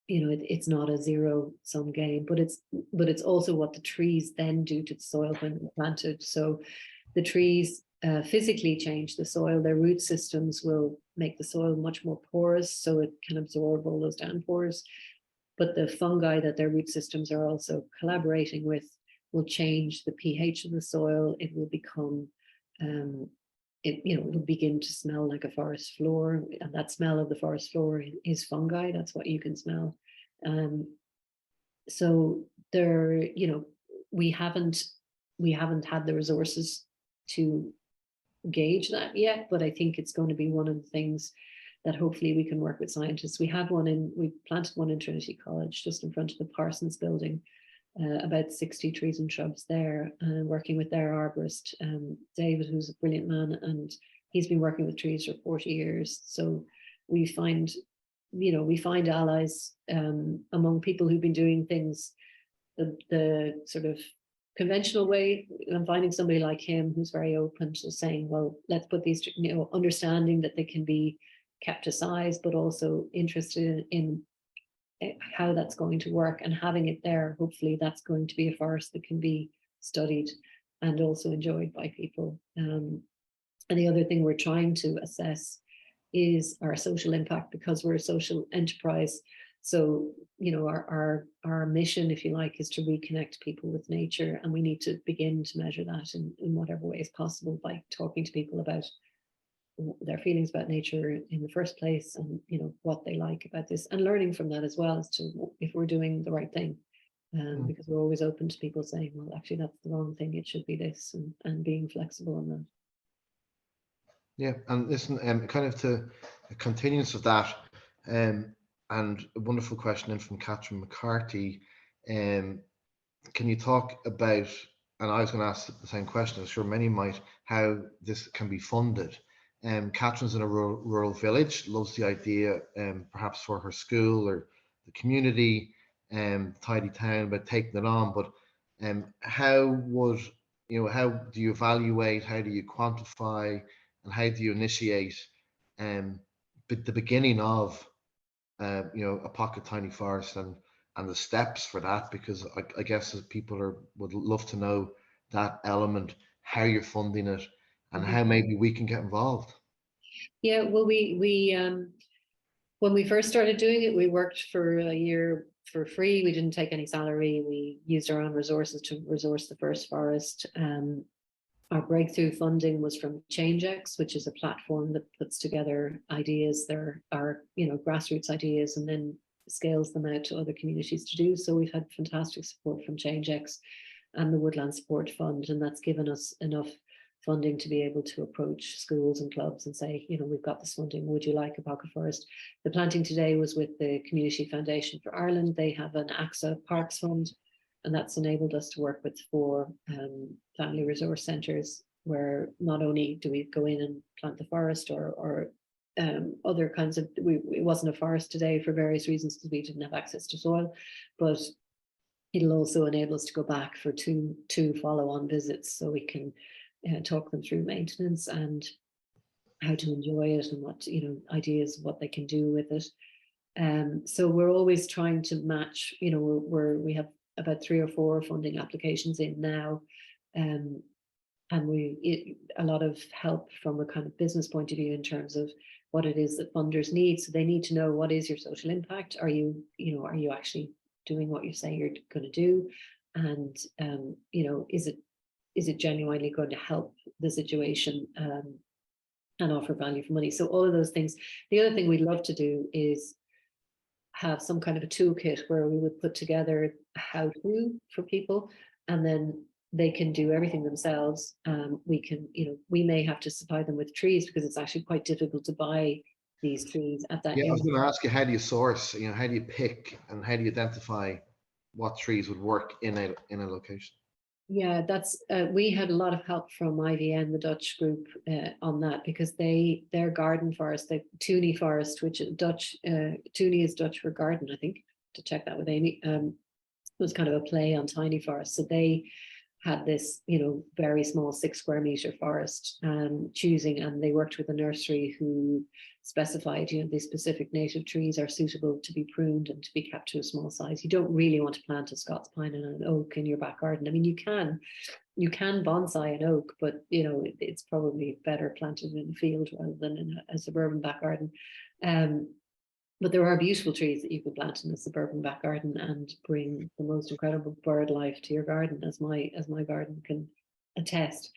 It's not a zero-sum game, but it's also what the trees then do to the soil when they're planted. So the trees physically change the soil. Their root systems will make the soil much more porous, so it can absorb all those downpours. But the fungi that their root systems are also collaborating with will change the pH of the soil. It will become, it will begin to smell like a forest floor, and that smell of the forest floor is fungi. That's what you can smell. So there, we haven't had the resources to gauge that yet, but I think it's going to be one of the things that hopefully we can work with scientists. We planted one in Trinity College just in front of the Parsons building, about 60 trees and shrubs there, working with their arborist, David, who's a brilliant man, and he's been working with trees for 40 years. So we find allies among people who've been doing things the sort of conventional way, and finding somebody like him who's very open to saying, well, let's put these, understanding that they can be kept to size, but also interested in how that's going to work, and having it there, hopefully that's going to be a forest that can be studied and also enjoyed by people. And the other thing we're trying to assess is our social impact, because we're a social enterprise. So, our mission, if you like, is to reconnect people with nature, and we need to begin to measure that in whatever way is possible, by talking to people about their feelings about nature in the first place, and what they like about this, and learning from that as well as to if we're doing the right thing, because we're always open to people saying, well, actually that's the wrong thing, it should be this, and being flexible on that. Yeah, and listen, kind of to a continuance of that, and a wonderful question in from Catherine McCarthy. Can you talk about, and I was going to ask the same question, I'm sure many might, how this can be funded? Catherine's in a rural village, loves the idea, perhaps for her school or the community, tidy town, about taking it on. But how do you evaluate, how do you quantify, and how do you initiate the beginning of a pocket tiny forest, and the steps for that? Because I guess people would love to know that element, how you're funding it, and how maybe we can get involved. Yeah, well, we when we first started doing it, we worked for a year for free. We didn't take any salary. We used our own resources to resource the first forest. Our breakthrough funding was from ChangeX, which is a platform that puts together ideas. There are, grassroots ideas, and then scales them out to other communities to do. So we've had fantastic support from ChangeX and the Woodland Support Fund, and that's given us enough funding to be able to approach schools and clubs and say, you know, we've got this funding, would you like a pocket forest? The planting today was with the Community Foundation for Ireland. They have an AXA Parks Fund, and that's enabled us to work with 4 family resource centres, where not only do we go in and plant the forest or other kinds of, it wasn't a forest today for various reasons because we didn't have access to soil, but it'll also enable us to go back for two follow-on visits, so we can talk them through maintenance and how to enjoy it and what, you know, ideas of what they can do with it. So we're always trying to match, you know, we have about 3 or 4 funding applications in now, and a lot of help from a kind of business point of view in terms of what it is that funders need. So they need to know, what is your social impact? Are you actually doing what you say you're going to do? And you know, is it genuinely going to help the situation and offer value for money? So all of those things. The other thing we'd love to do is have some kind of a toolkit where we would put together a how-to for people, and then they can do everything themselves. We can, you know, we may have to supply them with trees because it's actually quite difficult to buy these trees at that. Yeah, I was going to ask you, how do you source? You know, how do you pick and how do you identify what trees would work in a location? Yeah, that's we had a lot of help from IVN, the Dutch group, on that, because their garden forest, the Toonie forest, which is Dutch, Toonie is Dutch for garden, I think, to check that with Amy, was kind of a play on tiny forest. So they had this, you know, very small 6 square meter forest, and they worked with a nursery who specified, you know, these specific native trees are suitable to be pruned and to be kept to a small size. You don't really want to plant a Scots pine and an oak in your back garden. I mean, you can bonsai an oak, but you know, it's probably better planted in a field rather than in a suburban back garden. But there are beautiful trees that you can plant in a suburban back garden and bring the most incredible bird life to your garden, as my garden can attest.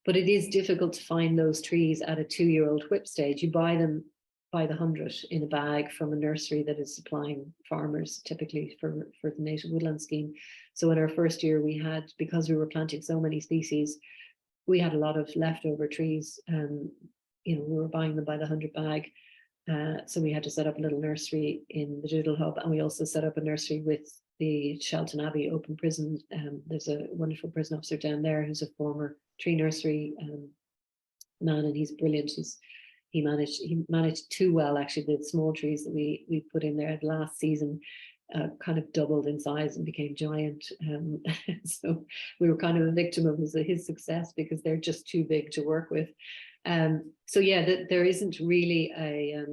But it is difficult to find those trees at a 2-year-old whip stage. You buy them by the 100 in a bag from a nursery that is supplying farmers, typically for the native woodland scheme. So in our first year, we had, because we were planting so many species, we had a lot of leftover trees. You know, we were buying them by the 100 bag. So we had to set up a little nursery in the Doodle Hub, and we also set up a nursery with the Shelton Abbey Open Prison. There's a wonderful prison officer down there who's a former tree nursery man, and he's brilliant. He managed too well, actually. The small trees that we put in there last season kind of doubled in size and became giant. So we were kind of a victim of his success because they're just too big to work with. So yeah, there isn't really a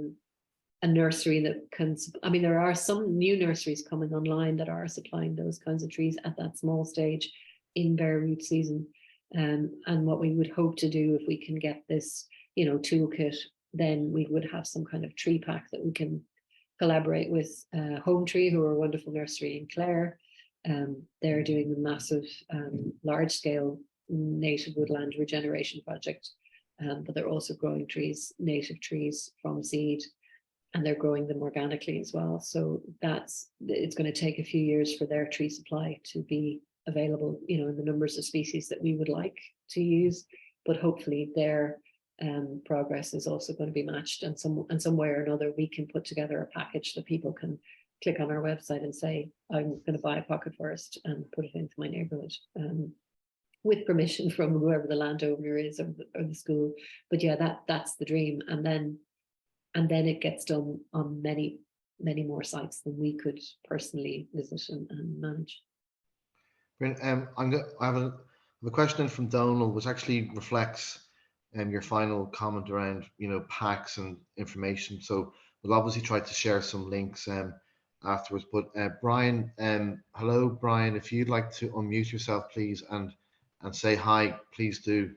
nursery that can, I mean, there are some new nurseries coming online that are supplying those kinds of trees at that small stage in bare root season. And what we would hope to do, if we can get this, you know, toolkit, then we would have some kind of tree pack that we can collaborate with Home Tree, who are a wonderful nursery in Clare. They're doing a massive large scale native woodland regeneration project. But they're also growing trees, native trees from seed, and they're growing them organically as well. So it's going to take a few years for their tree supply to be available, you know, in the numbers of species that we would like to use. But hopefully their progress is also going to be matched, and some way or another we can put together a package that people can click on our website and say, I'm going to buy a pocket forest and put it into my neighborhood. With permission from whoever the landowner is or the school. But yeah, that's the dream. And then it gets done on many, many more sites than we could personally visit and manage. I have a question from Donald, which actually reflects your final comment around, you know, packs and information. So we'll obviously try to share some links afterwards. But Brian, hello, Brian, if you'd like to unmute yourself, please, and say hi, please do.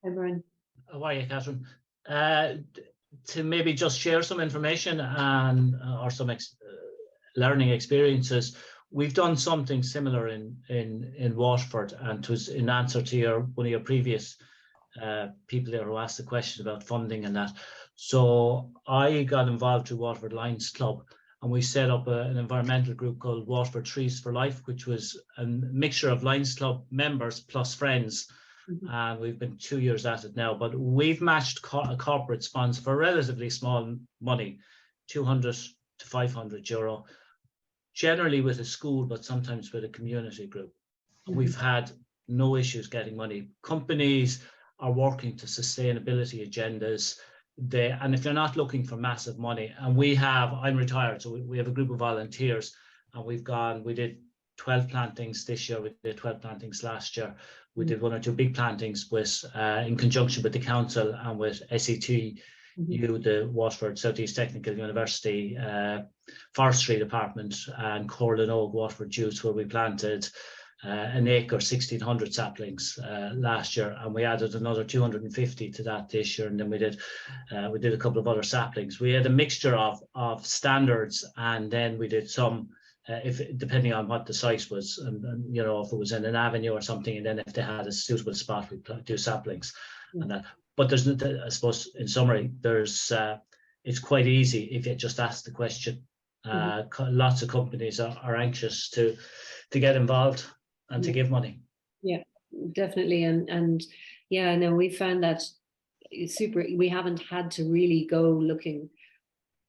Hi, Brian. How are you, Catherine? To maybe just share some information and or some learning experiences. We've done something similar in Waterford, and it was in answer to one of your previous people there who asked the question about funding and that. So I got involved with Waterford Lions Club, and we set up an environmental group called Waterford Trees for Life, which was a mixture of Lions Club members plus friends. and we've been 2 years at it now. But we've matched corporate sponsors for relatively small money, 200 to 500 euro, generally with a school, but sometimes with a community group. We've had no issues getting money. Companies are working to sustainability agendas. And if you're not looking for massive money, and I'm retired, so we have a group of volunteers, and we did 12 plantings this year, we did 12 plantings last year. We did 1 or 2 big plantings in conjunction with the council and with SETU, the Waterford Southeast Technical University Forestry Department, and Corlin Oak Waterford Youth, where we planted an acre, 1,600 saplings last year, and we added another 250 to that this year. And then we did a couple of other saplings. We had a mixture of standards, and then we did some, depending on what the site was, and if it was in an avenue or something, and then if they had a suitable spot, we do saplings and that. But there's, I suppose, in summary, it's quite easy if you just ask the question. Lots of companies are anxious to get involved and to give money. Yeah, definitely. And yeah, no, we found that we haven't had to really go looking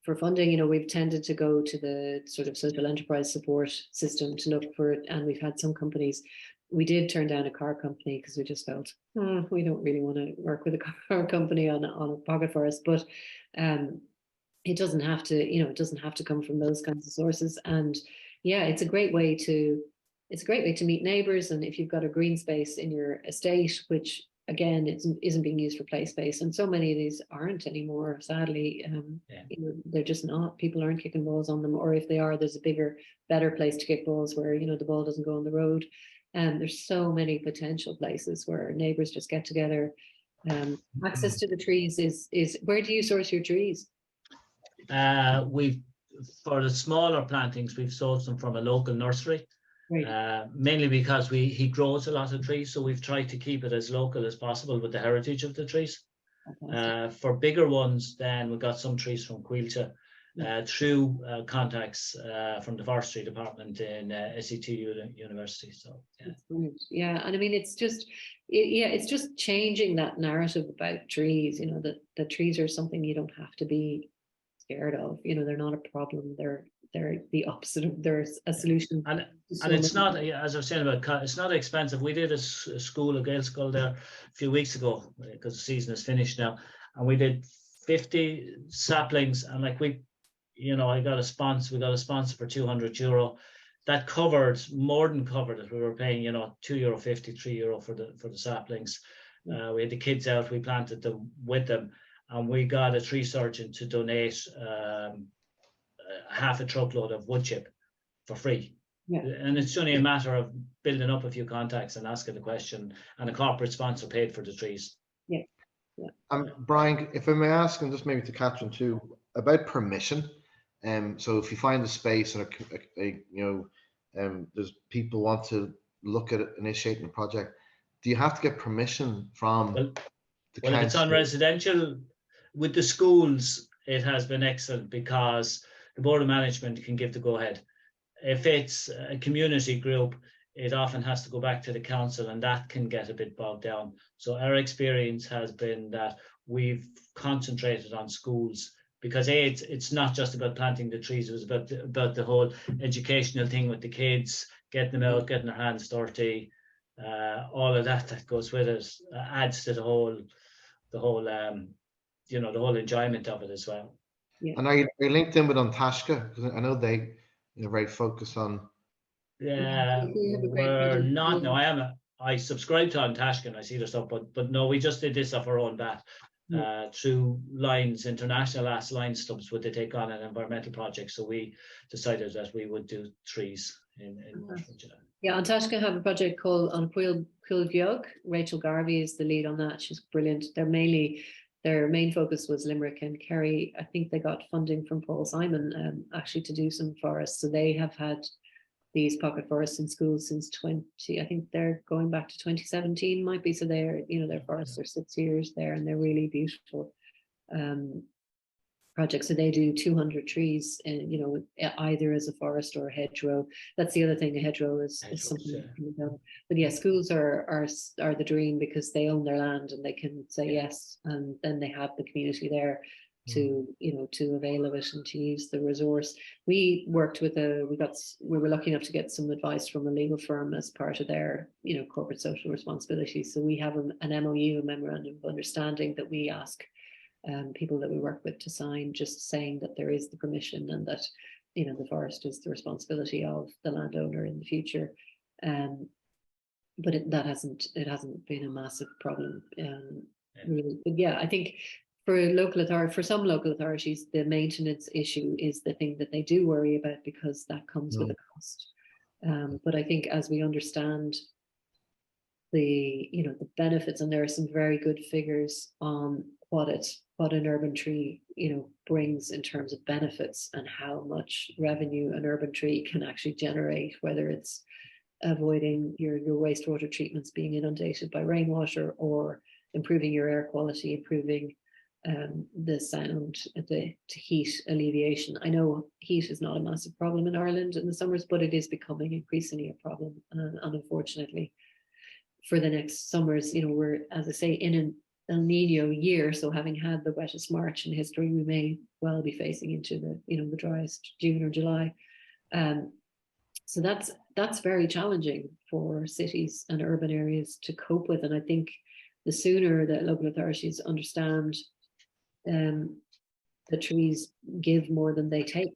for funding. We've tended to go to the sort of social enterprise support system to look for it. And we've had some companies. We did turn down a car company because we just felt we don't really want to work with a car company on a pocket forest. But it doesn't have to, it doesn't have to come from those kinds of sources. And yeah, it's a great way to meet neighbours. And if you've got a green space in your estate, which again isn't being used for play space, and so many of these aren't anymore, sadly, they're just not. People aren't kicking balls on them, or if they are, there's a bigger, better place to kick balls where the ball doesn't go on the road. And there's so many potential places where neighbours just get together. Access to the trees is where do you source your trees? For the smaller plantings, we've sourced them from a local nursery. Right. Mainly because he grows a lot of trees, so we've tried to keep it as local as possible with the heritage of the trees. For bigger ones, then we got some trees from Quilta through contacts from the forestry department in SETU University. So yeah, and I mean it's just changing that narrative about trees. That trees are something you don't have to be scared of. They're not a problem. They're the opposite of, there's a solution. And it's not, as I was saying about, it's not expensive. We did a school, a Gael school there a few weeks ago, because the season is finished now, and we did 50 saplings, and like we got a sponsor for 200 euro. That more than covered it. We were paying €2.50, €3 for the saplings. We had the kids out, we planted them with them, and we got a tree surgeon to donate half a truckload of wood chip for free. And it's only a matter of building up a few contacts and asking the question, and a corporate sponsor paid for the trees. Brian, if I may ask, and just maybe to Catherine too, about permission. So if you find a space and there's people want to look at it, initiating a project, do you have to get permission from the council? If it's on residential, with the schools, it has been excellent because the board of management can give the go-ahead. If it's a community group, it often has to go back to the council, and that can get a bit bogged down. So our experience has been that we've concentrated on schools, because it's not just about planting the trees, it was about the whole educational thing with the kids, getting them out, getting their hands dirty, all of that goes with it, adds to the whole enjoyment of it as well. And are you linked in with Antashka? Because I know they very focused on. We're not. No, I subscribe to Antashka and I see their stuff, but no, we just did this off our own bat. Through Lines, International Ash Line Stubs, would they take on an environmental project? So we decided that we would do trees in Antashka have a project called On Cuil Giog. Rachel Garvey is the lead on that. She's brilliant. Their main focus was Limerick and Kerry. I think they got funding from Paul Simon actually to do some forests. So they have had these pocket forests in schools since I think they're going back to 2017 might be. So their forests are 6 years there, and they're really beautiful. project. So they do 200 trees, and either as a forest or a hedgerow. That's the other thing. A hedgerow is something. Yeah. But yeah, schools are the dream because they own their land and they can say yes, and then they have the community there to to avail of it and to use the resource. We worked with we were lucky enough to get some advice from a legal firm as part of their corporate social responsibility. So we have an MOU, a memorandum of understanding, that we ask people that we work with to sign, just saying that there is the permission and that the forest is the responsibility of the landowner in the future. But it hasn't been a massive problem, really. But yeah, I think for some local authorities, the maintenance issue is the thing that they do worry about, because that comes with a cost. But I think as we understand the benefits, and there are some very good figures on what an urban tree brings in terms of benefits, and how much revenue an urban tree can actually generate, whether it's avoiding your wastewater treatments being inundated by rainwater, or improving your air quality, improving the sound, the heat alleviation. I know heat is not a massive problem in Ireland in the summers, but it is becoming increasingly a problem, and unfortunately for the next summers, we're, as I say, in an El Nino year, so having had the wettest March in history, we may well be facing into the driest June or July. So that's very challenging for cities and urban areas to cope with. And I think the sooner that local authorities understand the trees give more than they take,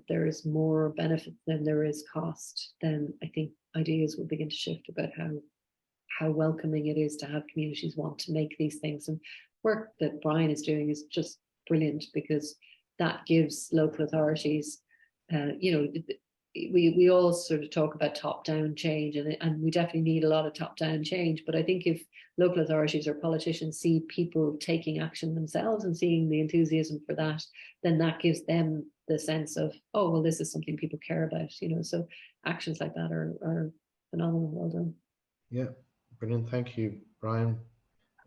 there is more benefit than there is cost, then I think ideas will begin to shift about how welcoming it is to have communities want to make these things. And work that Brian is doing is just brilliant, because that gives local authorities, we all sort of talk about top-down change, and we definitely need a lot of top-down change. But I think if local authorities or politicians see people taking action themselves and seeing the enthusiasm for that, then that gives them the sense of, oh, well, this is something people care about, So actions like that are phenomenal. Well done. Yeah, brilliant. Thank you, Brian,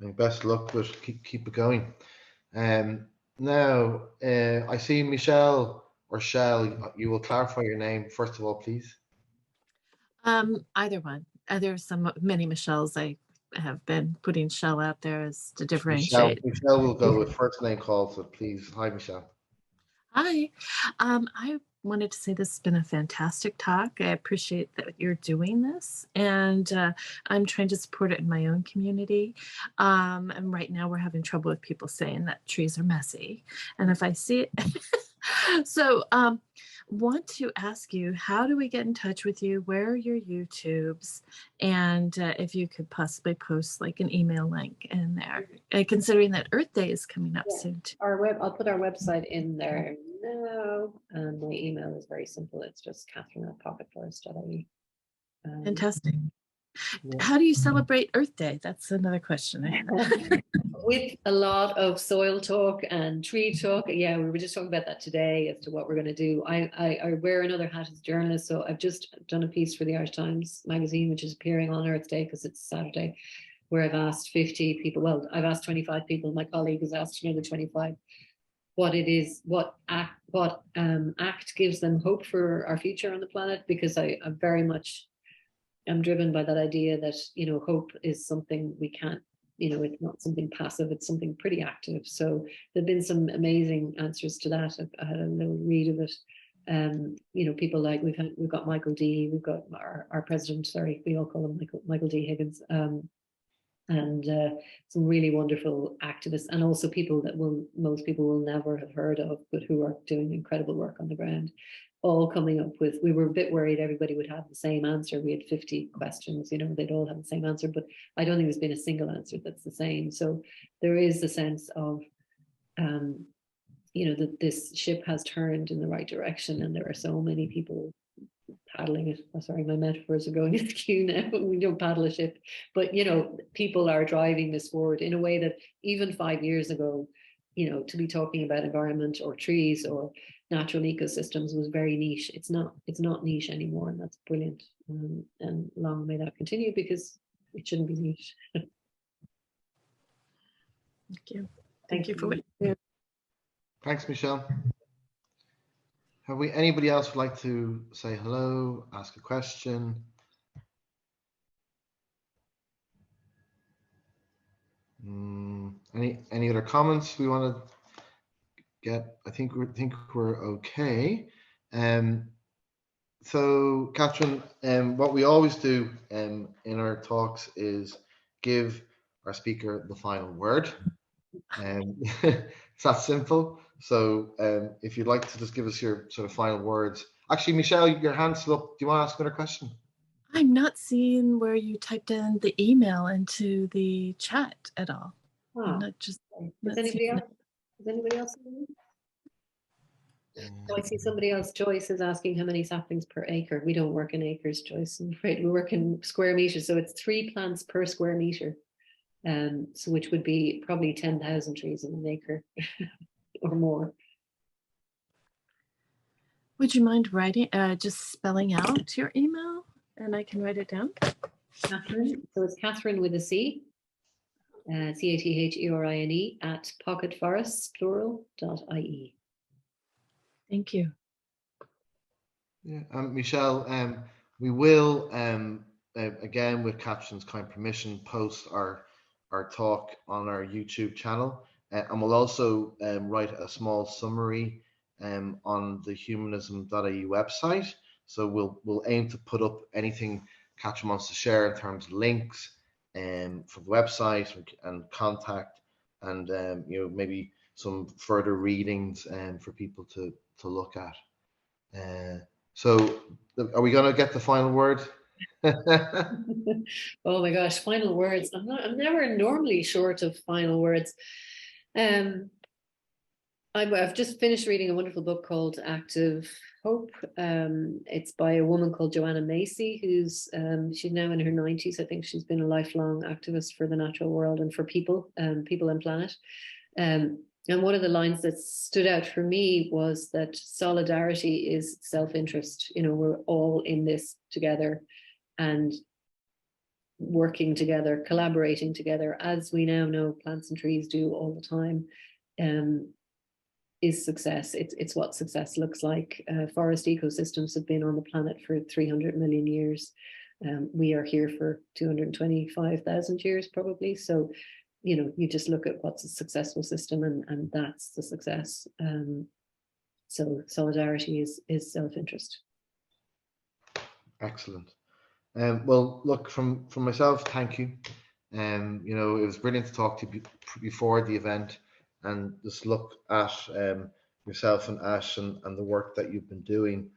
and best luck with keep it going. Now I see Michelle or Shell. You will clarify your name first of all, please. Either one. There's many Michelles. I have been putting Shell out there as to differentiate. Michelle will go with first name call, so please. Hi, Michelle. Hi. I wanted to say this has been a fantastic talk. I appreciate that you're doing this, and I'm trying to support it in my own community. And right now we're having trouble with people saying that trees are messy. And if I see it, so want to ask you, how do we get in touch with you? Where are your YouTubes? And if you could possibly post like an email link in there, considering that Earth Day is coming up soon too. I'll put our website in there now, and my email is very simple. It's just Catherine@pocketforest.ie. Fantastic. How do you celebrate Earth Day? That's another question I have. With a lot of soil talk and tree talk. Yeah, we were just talking about that today as to what we're going to do. I wear another hat as a journalist, so I've just done a piece for the Irish Times magazine, which is appearing on Earth Day because it's Saturday, where I've asked 50 people. Well, I've asked 25 people. My colleague has asked another 25 what it is, what act gives them hope for our future on the planet, because I'm very much I'm driven by that idea that hope is something we can't, it's not something passive, it's something pretty active. So there've been some amazing answers to that. I had a little read of it. People like we've got Michael D, we've got our president, sorry, we all call him Michael D Higgins, and some really wonderful activists, and also people that most people will never have heard of, but who are doing incredible work on the ground, all coming up with, we were a bit worried everybody would have the same answer. We had 50 questions, they'd all have the same answer, but I don't think there's been a single answer that's the same. So there is a sense of, that this ship has turned in the right direction, and there are so many people paddling it. Oh, sorry, my metaphors are going askew now. We don't paddle a ship, but people are driving this forward in a way that even 5 years ago, to be talking about environment or trees or natural ecosystems was very niche. It's not niche anymore, and that's brilliant. And long may that continue, because it shouldn't be niche. Thank you. Thank you for what you do. Thanks, Michelle. Have we anybody else would like to say hello, ask a question? Any other comments we want to get? I think we're okay. So Catherine, what we always do in our talks is give our speaker the final word. It's that simple. So if you'd like to just give us your sort of final words. Actually, Michelle, your hand's still up. Do you want to ask another question? I'm not seeing where you typed in the email into the chat at all. I'm not just. Is anybody else? Is anybody else? Oh, I see somebody else. Joyce is asking how many saplings per acre. We don't work in acres, Joyce. I'm afraid we work in square meters. So it's 3 plants per square meter. So which would be probably 10,000 trees in an acre or more. Would you mind writing, just spelling out your email, and I can write it down? Catherine. So it's Catherine with a C, CATHERINE at pocketforests.ie. Thank you. Yeah, Michelle, we will again, with Catherine's kind permission, post our talk on our YouTube channel, and we'll also write a small summary on the humanism.ie website. So we'll aim to put up anything Catherine wants to share in terms of links for the website and contact, and maybe some further readings for people to look at. So are we going to get the final word? Oh my gosh, final words. I'm never normally short of final words. I've just finished reading a wonderful book called Active Hope. It's by a woman called Joanna Macy, who's she's now in her 90s. I think she's been a lifelong activist for the natural world and for people and planet. And one of the lines that stood out for me was that solidarity is self-interest. We're all in this together and working together, collaborating together, as we now know plants and trees do all the time, is success. It's what success looks like. Forest ecosystems have been on the planet for 300 million years. We are here for 225,000 years probably. So, you just look at what's a successful system, and that's the success. So solidarity is self-interest. Excellent. Well, look, from myself, thank you. It was brilliant to talk to you before the event, and just look at yourself and Ashe and the work that you've been doing.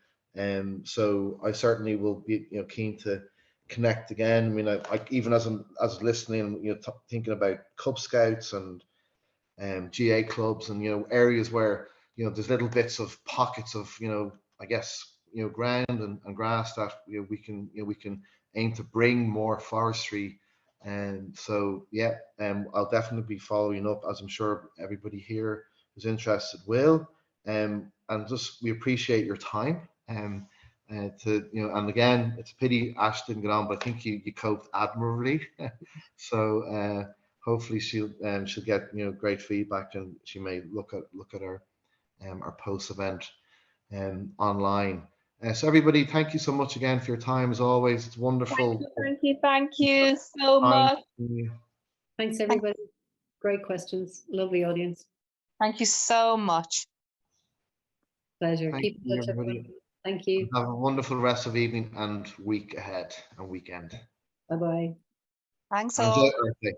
So I certainly will be keen to connect again. I mean, I even as listening, thinking about Cub Scouts and GA clubs and areas where there's little bits of pockets of I guess ground and grass that we can aim to bring more forestry. And so yeah, I'll definitely be following up, as I'm sure everybody here who's interested will. And just we appreciate your time. And again, it's a pity Ashe didn't get on, but I think you coped admirably. So hopefully she'll get great feedback, and she may look at our post event online. So everybody, thank you so much again for your time. As always, it's wonderful. Thank you so much. Thanks everybody. Great questions. Lovely audience. Thank you so much. Pleasure. Thank Keep in touch, everybody. Thank you. Have a wonderful rest of evening and week ahead and weekend. Bye-bye. Thanks Enjoy all. your birthday.